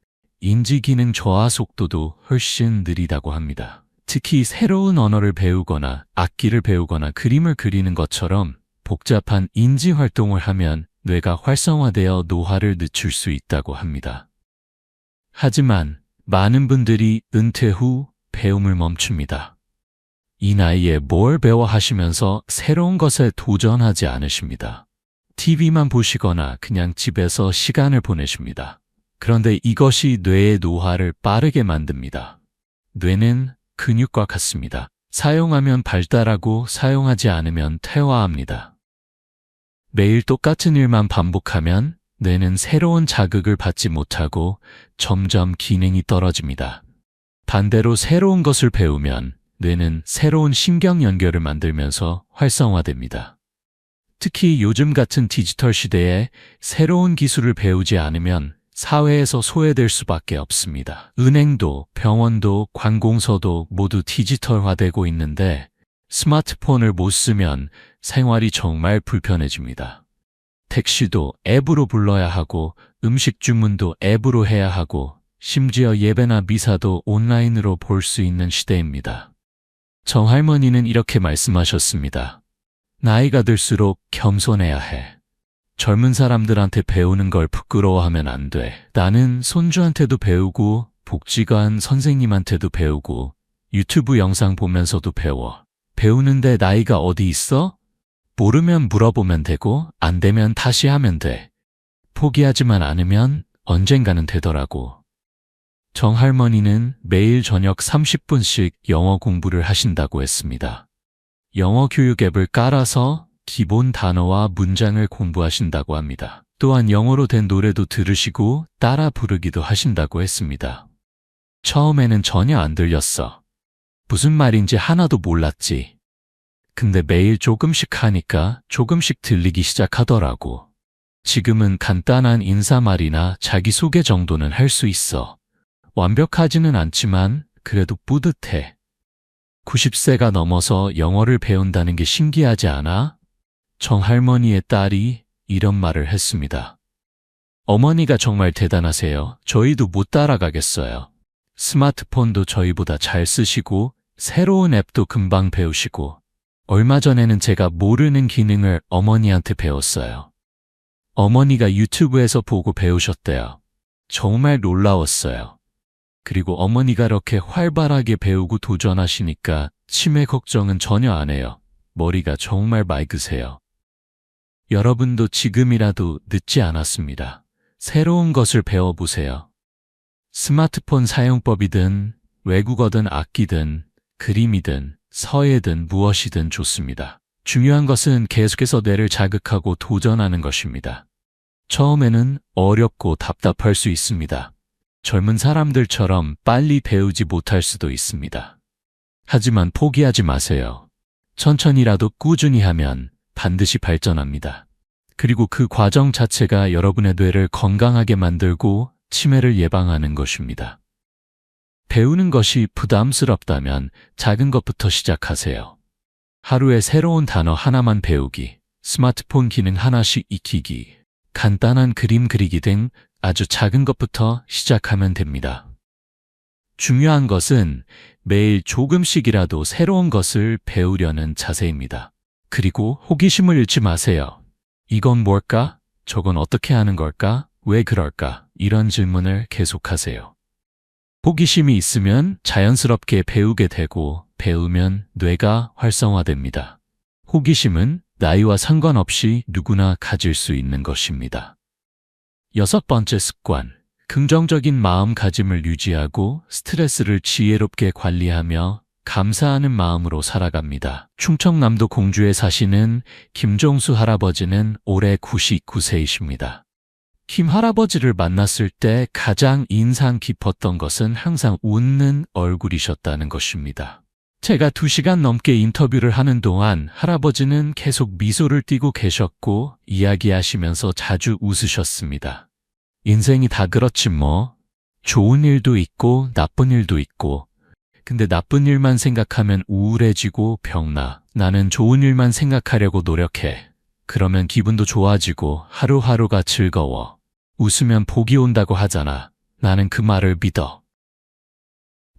인지 기능 저하 속도도 훨씬 느리다고 합니다. 특히 새로운 언어를 배우거나 악기를 배우거나 그림을 그리는 것처럼 복잡한 인지 활동을 하면 뇌가 활성화되어 노화를 늦출 수 있다고 합니다. 하지만 많은 분들이 은퇴 후 배움을 멈춥니다. 이 나이에 뭘 배워 하시면서 새로운 것에 도전하지 않으십니다. TV만 보시거나 그냥 집에서 시간을 보내십니다. 그런데 이것이 뇌의 노화를 빠르게 만듭니다. 뇌는 근육과 같습니다. 사용하면 발달하고 사용하지 않으면 퇴화합니다. 매일 똑같은 일만 반복하면 뇌는 새로운 자극을 받지 못하고 점점 기능이 떨어집니다. 반대로 새로운 것을 배우면 뇌는 새로운 신경 연결을 만들면서 활성화됩니다. 특히 요즘 같은 디지털 시대에 새로운 기술을 배우지 않으면 사회에서 소외될 수밖에 없습니다. 은행도, 병원도, 관공서도 모두 디지털화되고 있는데 스마트폰을 못 쓰면 생활이 정말 불편해집니다. 택시도 앱으로 불러야 하고 음식 주문도 앱으로 해야 하고 심지어 예배나 미사도 온라인으로 볼 수 있는 시대입니다. 정할머니는 이렇게 말씀하셨습니다. 나이가 들수록 겸손해야 해. 젊은 사람들한테 배우는 걸 부끄러워하면 안 돼. 나는 손주한테도 배우고 복지관 선생님한테도 배우고 유튜브 영상 보면서도 배워. 배우는데 나이가 어디 있어? 모르면 물어보면 되고 안 되면 다시 하면 돼. 포기하지만 않으면 언젠가는 되더라고. 정할머니는 매일 저녁 30분씩 영어 공부를 하신다고 했습니다. 영어 교육 앱을 깔아서 기본 단어와 문장을 공부하신다고 합니다. 또한 영어로 된 노래도 들으시고 따라 부르기도 하신다고 했습니다. 처음에는 전혀 안 들렸어. 무슨 말인지 하나도 몰랐지. 근데 매일 조금씩 하니까 조금씩 들리기 시작하더라고. 지금은 간단한 인사말이나 자기소개 정도는 할 수 있어. 완벽하지는 않지만 그래도 뿌듯해. 90세가 넘어서 영어를 배운다는 게 신기하지 않아? 정할머니의 딸이 이런 말을 했습니다. 어머니가 정말 대단하세요. 저희도 못 따라가겠어요. 스마트폰도 저희보다 잘 쓰시고 새로운 앱도 금방 배우시고 얼마 전에는 제가 모르는 기능을 어머니한테 배웠어요. 어머니가 유튜브에서 보고 배우셨대요. 정말 놀라웠어요. 그리고 어머니가 이렇게 활발하게 배우고 도전하시니까 치매 걱정은 전혀 안 해요. 머리가 정말 맑으세요. 여러분도 지금이라도 늦지 않았습니다. 새로운 것을 배워보세요. 스마트폰 사용법이든 외국어든 악기든 그림이든 서예든 무엇이든 좋습니다. 중요한 것은 계속해서 뇌를 자극하고 도전하는 것입니다. 처음에는 어렵고 답답할 수 있습니다. 젊은 사람들처럼 빨리 배우지 못할 수도 있습니다. 하지만 포기하지 마세요. 천천히라도 꾸준히 하면 반드시 발전합니다. 그리고 그 과정 자체가 여러분의 뇌를 건강하게 만들고 치매를 예방하는 것입니다. 배우는 것이 부담스럽다면 작은 것부터 시작하세요. 하루에 새로운 단어 하나만 배우기, 스마트폰 기능 하나씩 익히기, 간단한 그림 그리기 등 아주 작은 것부터 시작하면 됩니다. 중요한 것은 매일 조금씩이라도 새로운 것을 배우려는 자세입니다. 그리고 호기심을 잃지 마세요. 이건 뭘까? 저건 어떻게 하는 걸까? 왜 그럴까? 이런 질문을 계속하세요. 호기심이 있으면 자연스럽게 배우게 되고 배우면 뇌가 활성화됩니다. 호기심은 나이와 상관없이 누구나 가질 수 있는 것입니다. 6번째 습관, 긍정적인 마음가짐을 유지하고 스트레스를 지혜롭게 관리하며 감사하는 마음으로 살아갑니다. 충청남도 공주에 사시는 김종수 할아버지는 올해 99세이십니다. 김 할아버지를 만났을 때 가장 인상 깊었던 것은 항상 웃는 얼굴이셨다는 것입니다. 제가 2시간 넘게 인터뷰를 하는 동안 할아버지는 계속 미소를 띠고 계셨고 이야기하시면서 자주 웃으셨습니다. 인생이 다 그렇지 뭐. 좋은 일도 있고 나쁜 일도 있고. 근데 나쁜 일만 생각하면 우울해지고 병나. 나는 좋은 일만 생각하려고 노력해. 그러면 기분도 좋아지고 하루하루가 즐거워. 웃으면 복이 온다고 하잖아. 나는 그 말을 믿어.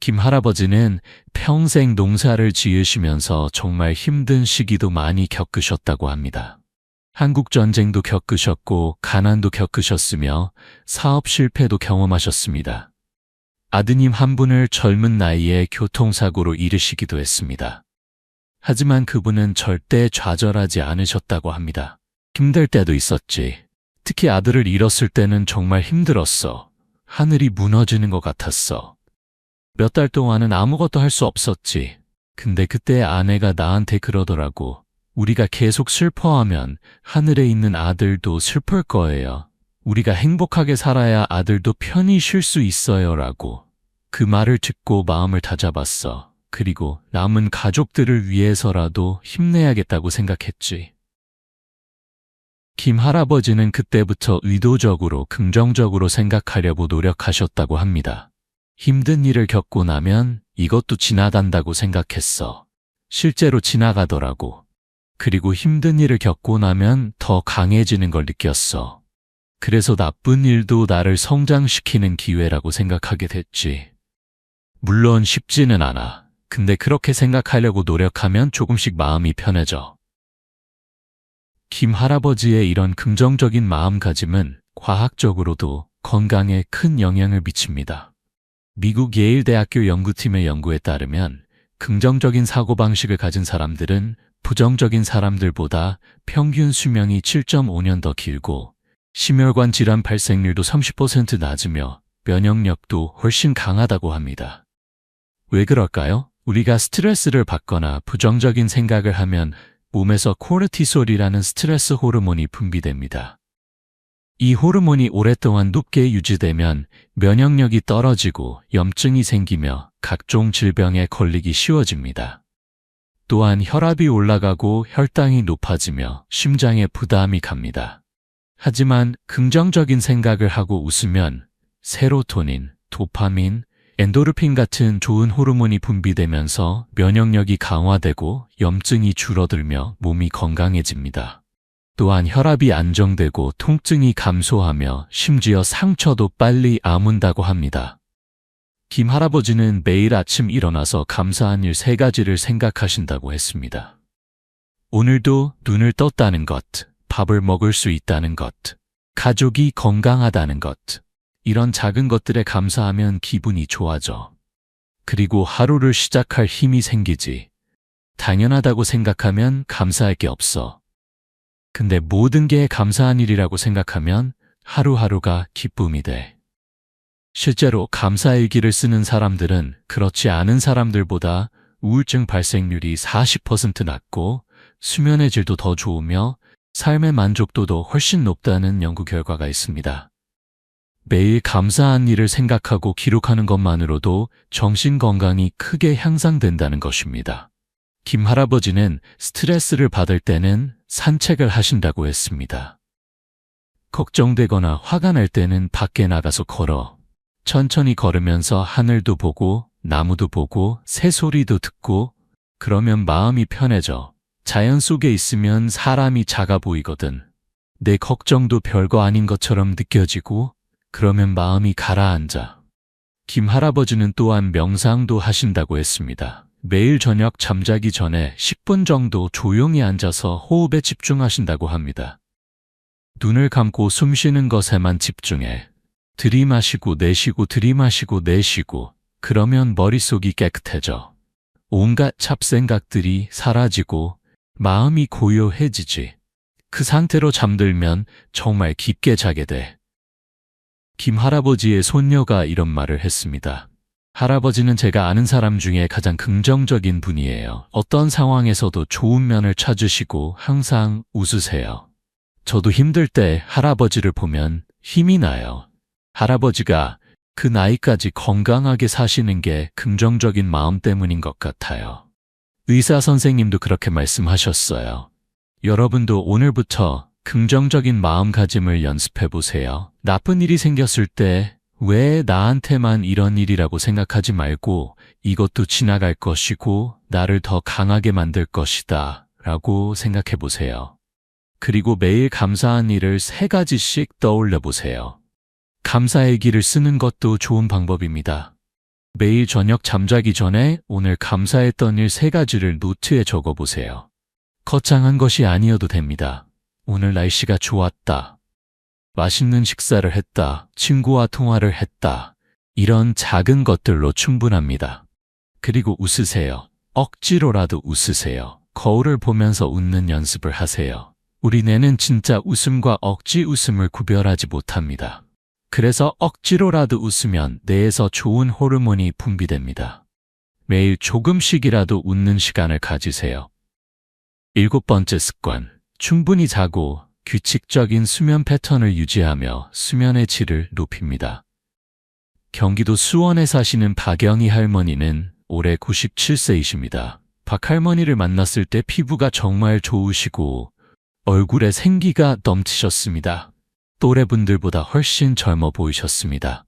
김 할아버지는 평생 농사를 지으시면서 정말 힘든 시기도 많이 겪으셨다고 합니다. 한국 전쟁도 겪으셨고 가난도 겪으셨으며 사업 실패도 경험하셨습니다. 아드님 한 분을 젊은 나이에 교통사고로 잃으시기도 했습니다. 하지만 그분은 절대 좌절하지 않으셨다고 합니다. 힘들 때도 있었지. 특히 아들을 잃었을 때는 정말 힘들었어. 하늘이 무너지는 것 같았어. 몇 달 동안은 아무것도 할 수 없었지. 근데 그때 아내가 나한테 그러더라고. 우리가 계속 슬퍼하면 하늘에 있는 아들도 슬플 거예요. 우리가 행복하게 살아야 아들도 편히 쉴 수 있어요. 라고. 그 말을 듣고 마음을 다잡았어. 그리고 남은 가족들을 위해서라도 힘내야겠다고 생각했지. 김 할아버지는 그때부터 의도적으로 긍정적으로 생각하려고 노력하셨다고 합니다. 힘든 일을 겪고 나면 이것도 지나간다고 생각했어. 실제로 지나가더라고. 그리고 힘든 일을 겪고 나면 더 강해지는 걸 느꼈어. 그래서 나쁜 일도 나를 성장시키는 기회라고 생각하게 됐지. 물론 쉽지는 않아. 근데 그렇게 생각하려고 노력하면 조금씩 마음이 편해져. 김 할아버지의 이런 긍정적인 마음가짐은 과학적으로도 건강에 큰 영향을 미칩니다. 미국 예일대학교 연구팀의 연구에 따르면 긍정적인 사고방식을 가진 사람들은 부정적인 사람들보다 평균 수명이 7.5년 더 길고 심혈관 질환 발생률도 30% 낮으며 면역력도 훨씬 강하다고 합니다. 왜 그럴까요? 우리가 스트레스를 받거나 부정적인 생각을 하면 몸에서 코르티솔이라는 스트레스 호르몬이 분비됩니다. 이 호르몬이 오랫동안 높게 유지되면 면역력이 떨어지고 염증이 생기며 각종 질병에 걸리기 쉬워집니다. 또한 혈압이 올라가고 혈당이 높아지며 심장에 부담이 갑니다. 하지만 긍정적인 생각을 하고 웃으면 세로토닌, 도파민, 엔도르핀 같은 좋은 호르몬이 분비되면서 면역력이 강화되고 염증이 줄어들며 몸이 건강해집니다. 또한 혈압이 안정되고 통증이 감소하며 심지어 상처도 빨리 아문다고 합니다. 김 할아버지는 매일 아침 일어나서 감사한 일 3가지를 생각하신다고 했습니다. 오늘도 눈을 떴다는 것, 밥을 먹을 수 있다는 것, 가족이 건강하다는 것, 이런 작은 것들에 감사하면 기분이 좋아져. 그리고 하루를 시작할 힘이 생기지. 당연하다고 생각하면 감사할 게 없어. 근데 모든 게 감사한 일이라고 생각하면 하루하루가 기쁨이 돼. 실제로 감사일기를 쓰는 사람들은 그렇지 않은 사람들보다 우울증 발생률이 40% 낮고 수면의 질도 더 좋으며 삶의 만족도도 훨씬 높다는 연구 결과가 있습니다. 매일 감사한 일을 생각하고 기록하는 것만으로도 정신 건강이 크게 향상된다는 것입니다. 김 할아버지는 스트레스를 받을 때는 산책을 하신다고 했습니다. 걱정되거나 화가 날 때는 밖에 나가서 걸어. 천천히 걸으면서 하늘도 보고 나무도 보고 새소리도 듣고 그러면 마음이 편해져. 자연 속에 있으면 사람이 작아 보이거든. 내 걱정도 별거 아닌 것처럼 느껴지고 그러면 마음이 가라앉아. 김 할아버지는 또한 명상도 하신다고 했습니다. 매일 저녁 잠자기 전에 10분 정도 조용히 앉아서 호흡에 집중하신다고 합니다. 눈을 감고 숨 쉬는 것에만 집중해. 들이마시고 내쉬고 들이마시고 내쉬고 그러면 머릿속이 깨끗해져. 온갖 잡생각들이 사라지고 마음이 고요해지지. 그 상태로 잠들면 정말 깊게 자게 돼. 김 할아버지의 손녀가 이런 말을 했습니다. 할아버지는 제가 아는 사람 중에 가장 긍정적인 분이에요. 어떤 상황에서도 좋은 면을 찾으시고 항상 웃으세요. 저도 힘들 때 할아버지를 보면 힘이 나요. 할아버지가 그 나이까지 건강하게 사시는 게 긍정적인 마음 때문인 것 같아요. 의사 선생님도 그렇게 말씀하셨어요. 여러분도 오늘부터 긍정적인 마음가짐을 연습해 보세요. 나쁜 일이 생겼을 때 왜 나한테만 이런 일이라고 생각하지 말고 이것도 지나갈 것이고 나를 더 강하게 만들 것이다 라고 생각해 보세요. 그리고 매일 감사한 일을 3가지씩 떠올려 보세요. 감사일기를 쓰는 것도 좋은 방법입니다. 매일 저녁 잠자기 전에 오늘 감사했던 일 3가지를 노트에 적어보세요. 거창한 것이 아니어도 됩니다. 오늘 날씨가 좋았다. 맛있는 식사를 했다. 친구와 통화를 했다. 이런 작은 것들로 충분합니다. 그리고 웃으세요. 억지로라도 웃으세요. 거울을 보면서 웃는 연습을 하세요. 우리 뇌는 진짜 웃음과 억지 웃음을 구별하지 못합니다. 그래서 억지로라도 웃으면 뇌에서 좋은 호르몬이 분비됩니다. 매일 조금씩이라도 웃는 시간을 가지세요. 7번째 습관. 충분히 자고 규칙적인 수면 패턴을 유지하며 수면의 질을 높입니다. 경기도 수원에 사시는 박영희 할머니는 올해 97세이십니다. 박 할머니를 만났을 때 피부가 정말 좋으시고 얼굴에 생기가 넘치셨습니다. 또래분들보다 훨씬 젊어 보이셨습니다.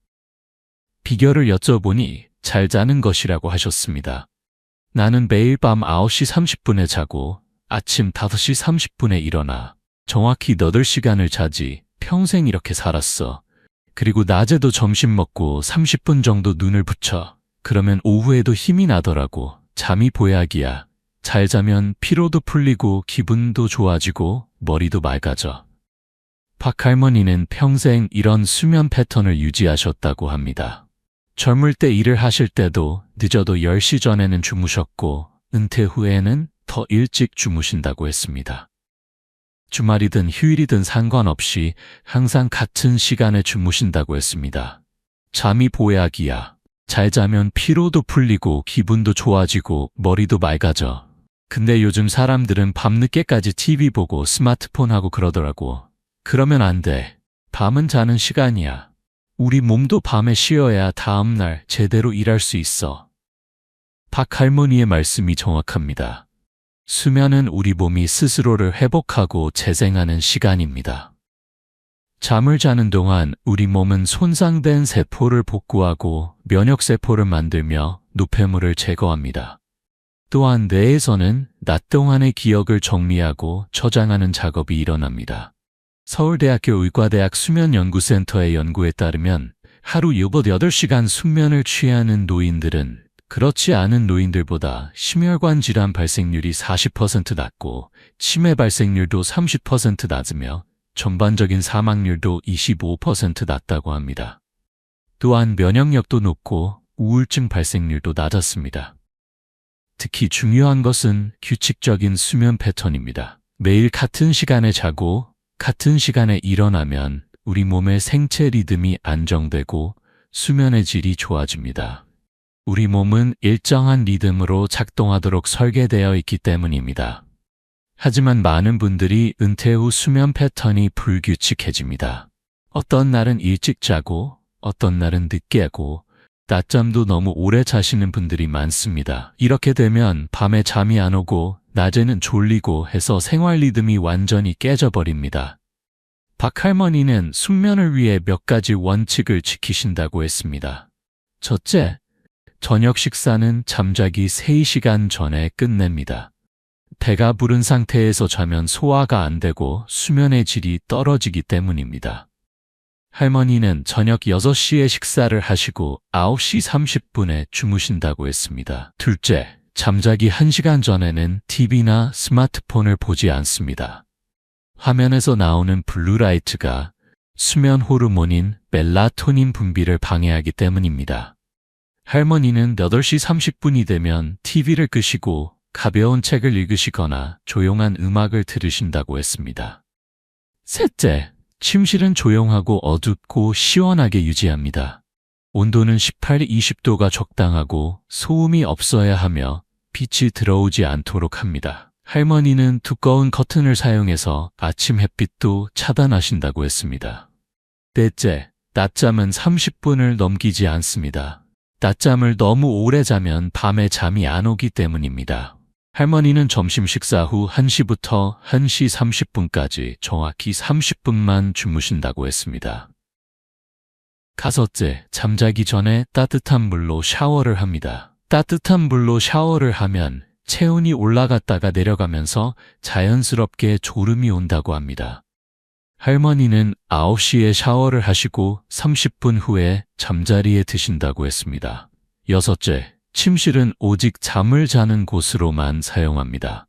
비결을 여쭤보니 잘 자는 것이라고 하셨습니다. 나는 매일 밤 9시 30분에 자고 아침 5시 30분에 일어나 정확히 8시간을 자지. 평생 이렇게 살았어. 그리고 낮에도 점심 먹고 30분 정도 눈을 붙여. 그러면 오후에도 힘이 나더라고. 잠이 보약이야. 잘 자면 피로도 풀리고 기분도 좋아지고 머리도 맑아져. 박 할머니는 평생 이런 수면 패턴을 유지하셨다고 합니다. 젊을 때 일을 하실 때도 늦어도 10시 전에는 주무셨고 은퇴 후에는 더 일찍 주무신다고 했습니다. 주말이든 휴일이든 상관없이 항상 같은 시간에 주무신다고 했습니다. 잠이 보약이야. 잘 자면 피로도 풀리고 기분도 좋아지고 머리도 맑아져. 근데 요즘 사람들은 밤늦게까지 TV 보고 스마트폰 하고 그러더라고. 그러면 안 돼. 밤은 자는 시간이야. 우리 몸도 밤에 쉬어야 다음날 제대로 일할 수 있어. 박 할머니의 말씀이 정확합니다. 수면은 우리 몸이 스스로를 회복하고 재생하는 시간입니다. 잠을 자는 동안 우리 몸은 손상된 세포를 복구하고 면역세포를 만들며 노폐물을 제거합니다. 또한 뇌에서는 낮 동안의 기억을 정리하고 저장하는 작업이 일어납니다. 서울대학교 의과대학 수면연구센터의 연구에 따르면 하루 8시간 숙면을 취하는 노인들은 그렇지 않은 노인들보다 심혈관 질환 발생률이 40% 낮고 치매 발생률도 30% 낮으며 전반적인 사망률도 25% 낮다고 합니다. 또한 면역력도 높고 우울증 발생률도 낮았습니다. 특히 중요한 것은 규칙적인 수면 패턴입니다. 매일 같은 시간에 자고 같은 시간에 일어나면 우리 몸의 생체 리듬이 안정되고 수면의 질이 좋아집니다. 우리 몸은 일정한 리듬으로 작동하도록 설계되어 있기 때문입니다. 하지만 많은 분들이 은퇴 후 수면 패턴이 불규칙해집니다. 어떤 날은 일찍 자고 어떤 날은 늦게 하고 낮잠도 너무 오래 자시는 분들이 많습니다. 이렇게 되면 밤에 잠이 안 오고 낮에는 졸리고 해서 생활 리듬이 완전히 깨져버립니다. 박 할머니는 숙면을 위해 몇 가지 원칙을 지키신다고 했습니다. 첫째, 저녁 식사는 잠자기 3시간 전에 끝냅니다. 배가 부른 상태에서 자면 소화가 안 되고 수면의 질이 떨어지기 때문입니다. 할머니는 저녁 6시에 식사를 하시고 9시 30분에 주무신다고 했습니다. 둘째, 잠자기 1시간 전에는 TV나 스마트폰을 보지 않습니다. 화면에서 나오는 블루라이트가 수면 호르몬인 멜라토닌 분비를 방해하기 때문입니다. 할머니는 8시 30분이 되면 TV를 끄시고 가벼운 책을 읽으시거나 조용한 음악을 들으신다고 했습니다. 셋째, 침실은 조용하고 어둡고 시원하게 유지합니다. 온도는 18, 20도가 적당하고 소음이 없어야 하며 빛이 들어오지 않도록 합니다. 할머니는 두꺼운 커튼을 사용해서 아침 햇빛도 차단하신다고 했습니다. 넷째, 낮잠은 30분을 넘기지 않습니다. 낮잠을 너무 오래 자면 밤에 잠이 안 오기 때문입니다. 할머니는 점심 식사 후 1시부터 1시 30분까지 정확히 30분만 주무신다고 했습니다. 다섯째, 잠자기 전에 따뜻한 물로 샤워를 합니다. 따뜻한 물로 샤워를 하면 체온이 올라갔다가 내려가면서 자연스럽게 졸음이 온다고 합니다. 할머니는 9시에 샤워를 하시고 30분 후에 잠자리에 드신다고 했습니다. 여섯째, 침실은 오직 잠을 자는 곳으로만 사용합니다.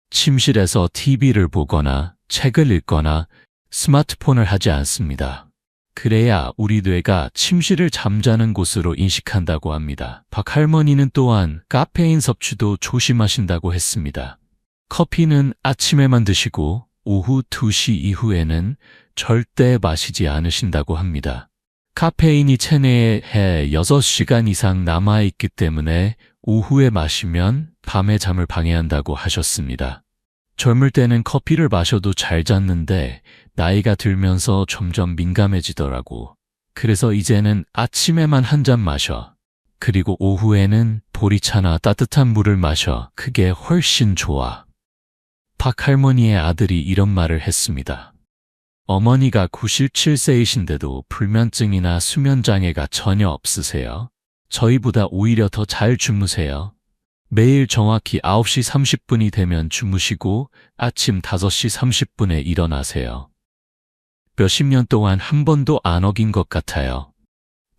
침실에서 TV를 보거나 책을 읽거나 스마트폰을 하지 않습니다. 그래야 우리 뇌가 침실을 잠자는 곳으로 인식한다고 합니다. 박 할머니는 또한 카페인 섭취도 조심하신다고 했습니다. 커피는 아침에만 드시고 오후 2시 이후에는 절대 마시지 않으신다고 합니다. 카페인이 체내에 6시간 이상 남아있기 때문에 오후에 마시면 밤의 잠을 방해한다고 하셨습니다. 젊을 때는 커피를 마셔도 잘 잤는데 나이가 들면서 점점 민감해지더라고. 그래서 이제는 아침에만 한 잔 마셔. 그리고 오후에는 보리차나 따뜻한 물을 마셔. 그게 훨씬 좋아. 박 할머니의 아들이 이런 말을 했습니다. 어머니가 97세이신데도 불면증이나 수면장애가 전혀 없으세요. 저희보다 오히려 더 잘 주무세요. 매일 정확히 9시 30분이 되면 주무시고 아침 5시 30분에 일어나세요. 몇십 년 동안 한 번도 안 어긴 것 같아요.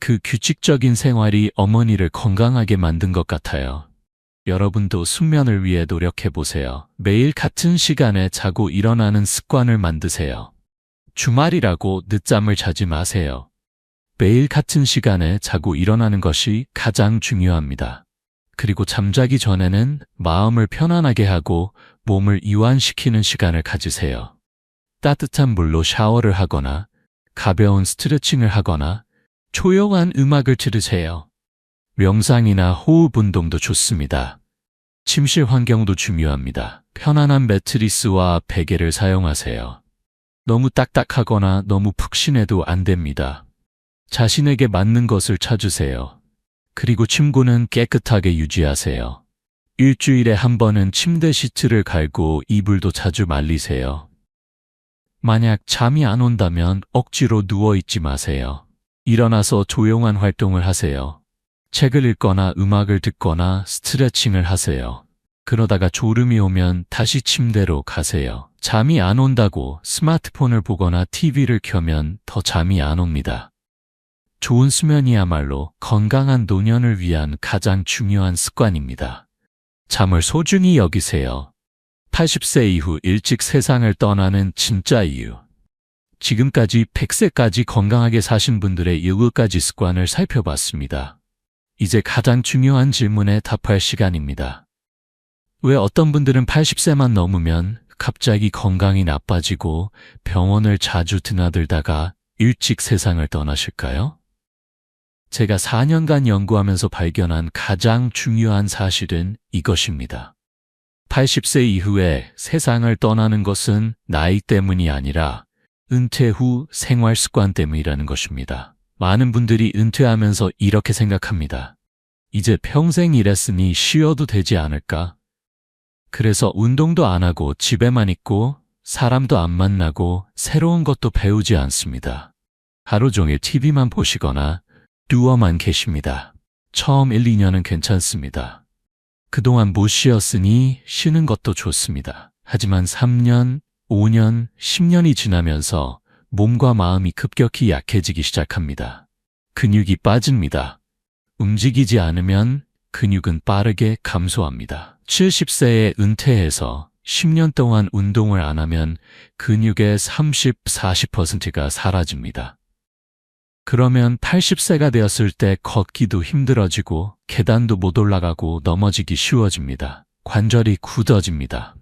그 규칙적인 생활이 어머니를 건강하게 만든 것 같아요. 여러분도 숙면을 위해 노력해보세요. 매일 같은 시간에 자고 일어나는 습관을 만드세요. 주말이라고 늦잠을 자지 마세요. 매일 같은 시간에 자고 일어나는 것이 가장 중요합니다. 그리고 잠자기 전에는 마음을 편안하게 하고 몸을 이완시키는 시간을 가지세요. 따뜻한 물로 샤워를 하거나 가벼운 스트레칭을 하거나 조용한 음악을 들으세요. 명상이나 호흡 운동도 좋습니다. 침실 환경도 중요합니다. 편안한 매트리스와 베개를 사용하세요. 너무 딱딱하거나 너무 푹신해도 안 됩니다. 자신에게 맞는 것을 찾으세요. 그리고 침구는 깨끗하게 유지하세요. 일주일에 한 번은 침대 시트를 갈고 이불도 자주 말리세요. 만약 잠이 안 온다면 억지로 누워있지 마세요. 일어나서 조용한 활동을 하세요. 책을 읽거나 음악을 듣거나 스트레칭을 하세요. 그러다가 졸음이 오면 다시 침대로 가세요. 잠이 안 온다고 스마트폰을 보거나 TV를 켜면 더 잠이 안 옵니다. 좋은 수면이야말로 건강한 노년을 위한 가장 중요한 습관입니다. 잠을 소중히 여기세요. 80세 이후 일찍 세상을 떠나는 진짜 이유. 지금까지 100세까지 건강하게 사신 분들의 7가지 습관을 살펴봤습니다. 이제 가장 중요한 질문에 답할 시간입니다. 왜 어떤 분들은 80세만 넘으면 갑자기 건강이 나빠지고 병원을 자주 드나들다가 일찍 세상을 떠나실까요? 제가 4년간 연구하면서 발견한 가장 중요한 사실은 이것입니다. 80세 이후에 세상을 떠나는 것은 나이 때문이 아니라 은퇴 후 생활 습관 때문이라는 것입니다. 많은 분들이 은퇴하면서 이렇게 생각합니다. 이제 평생 일했으니 쉬어도 되지 않을까? 그래서 운동도 안 하고 집에만 있고 사람도 안 만나고 새로운 것도 배우지 않습니다. 하루 종일 TV만 보시거나 누워만 계십니다. 처음 1, 2년은 괜찮습니다. 그동안 못 쉬었으니 쉬는 것도 좋습니다. 하지만 3년, 5년, 10년이 지나면서 몸과 마음이 급격히 약해지기 시작합니다. 근육이 빠집니다. 움직이지 않으면 근육은 빠르게 감소합니다. 70세에 은퇴해서 10년 동안 운동을 안 하면 근육의 30, 40%가 사라집니다. 그러면 80세가 되었을 때 걷기도 힘들어지고 계단도 못 올라가고 넘어지기 쉬워집니다. 관절이 굳어집니다.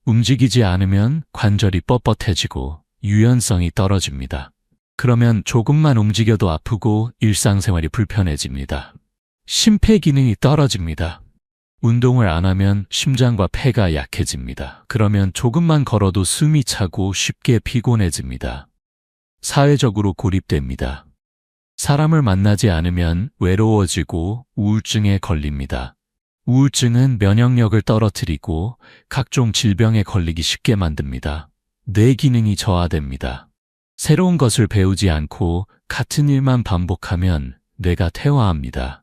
움직이지 않으면 관절이 뻣뻣해지고 유연성이 떨어집니다. 그러면 조금만 움직여도 아프고 일상생활이 불편해집니다. 심폐기능이 떨어집니다. 운동을 안 하면 심장과 폐가 약해집니다. 그러면 조금만 걸어도 숨이 차고 쉽게 피곤해집니다. 사회적으로 고립됩니다. 사람을 만나지 않으면 외로워지고 우울증에 걸립니다. 우울증은 면역력을 떨어뜨리고 각종 질병에 걸리기 쉽게 만듭니다. 뇌 기능이 저하됩니다. 새로운 것을 배우지 않고 같은 일만 반복하면 뇌가 퇴화합니다.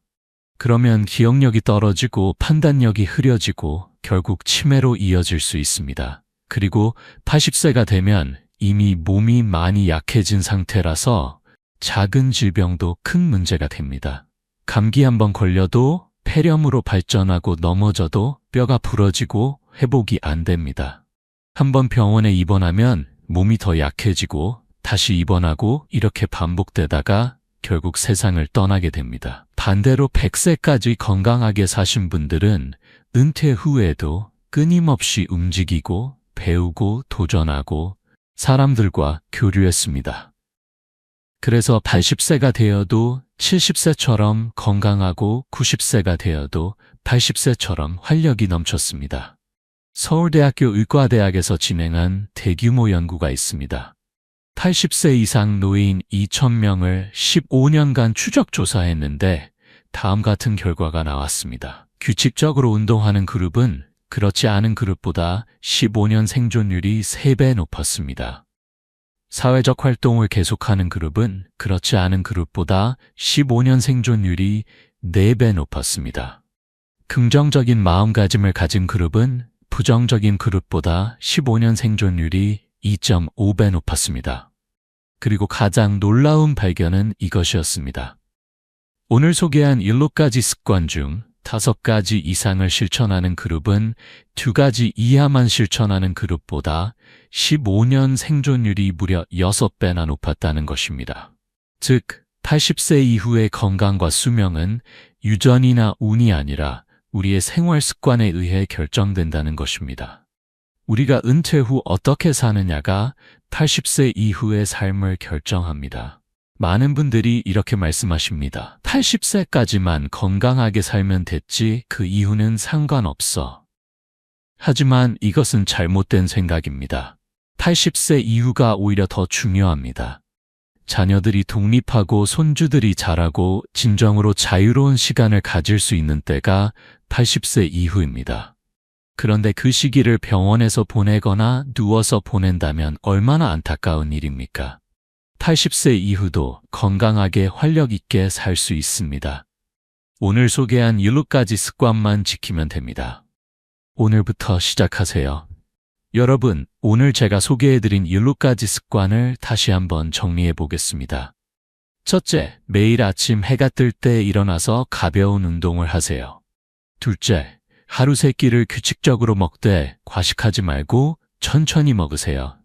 그러면 기억력이 떨어지고 판단력이 흐려지고 결국 치매로 이어질 수 있습니다. 그리고 80세가 되면 이미 몸이 많이 약해진 상태라서 작은 질병도 큰 문제가 됩니다. 감기 한번 걸려도 폐렴으로 발전하고 넘어져도 뼈가 부러지고 회복이 안 됩니다. 한번 병원에 입원하면 몸이 더 약해지고 다시 입원하고 이렇게 반복되다가 결국 세상을 떠나게 됩니다. 반대로 100세까지 건강하게 사신 분들은 은퇴 후에도 끊임없이 움직이고 배우고 도전하고 사람들과 교류했습니다. 그래서 80세가 되어도 70세처럼 건강하고 90세가 되어도 80세처럼 활력이 넘쳤습니다. 서울대학교 의과대학에서 진행한 대규모 연구가 있습니다. 80세 이상 노인 2,000명을 15년간 추적 조사했는데 다음 같은 결과가 나왔습니다. 규칙적으로 운동하는 그룹은 그렇지 않은 그룹보다 15년 생존율이 3배 높았습니다. 사회적 활동을 계속하는 그룹은 그렇지 않은 그룹보다 15년 생존율이 4배 높았습니다. 긍정적인 마음가짐을 가진 그룹은 부정적인 그룹보다 15년 생존율이 2.5배 높았습니다. 그리고 가장 놀라운 발견은 이것이었습니다. 오늘 소개한 7가지 습관 중 5가지 이상을 실천하는 그룹은 2가지 이하만 실천하는 그룹보다 15년 생존율이 무려 6배나 높았다는 것입니다. 즉, 80세 이후의 건강과 수명은 유전이나 운이 아니라 우리의 생활 습관에 의해 결정된다는 것입니다. 우리가 은퇴 후 어떻게 사느냐가 80세 이후의 삶을 결정합니다. 많은 분들이 이렇게 말씀하십니다. 80세까지만 건강하게 살면 됐지 그 이후는 상관없어. 하지만 이것은 잘못된 생각입니다. 80세 이후가 오히려 더 중요합니다. 자녀들이 독립하고 손주들이 자라고 진정으로 자유로운 시간을 가질 수 있는 때가 80세 이후입니다. 그런데 그 시기를 병원에서 보내거나 누워서 보낸다면 얼마나 안타까운 일입니까? 80세 이후도 건강하게 활력 있게 살 수 있습니다. 오늘 소개한 7가지 습관만 지키면 됩니다. 오늘부터 시작하세요. 여러분, 오늘 제가 소개해드린 7가지 습관을 다시 한번 정리해 보겠습니다. 첫째, 매일 아침 해가 뜰 때 일어나서 가벼운 운동을 하세요. 둘째, 하루 3끼를 규칙적으로 먹되 과식하지 말고 천천히 먹으세요.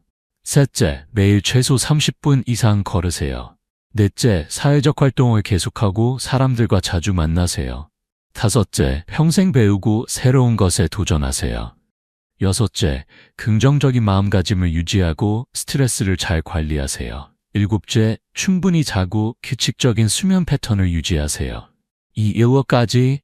셋째, 매일 최소 30분 이상 걸으세요. 넷째, 사회적 활동을 계속하고 사람들과 자주 만나세요. 다섯째, 평생 배우고 새로운 것에 도전하세요. 여섯째, 긍정적인 마음가짐을 유지하고 스트레스를 잘 관리하세요. 일곱째, 충분히 자고 규칙적인 수면 패턴을 유지하세요. 이 7가지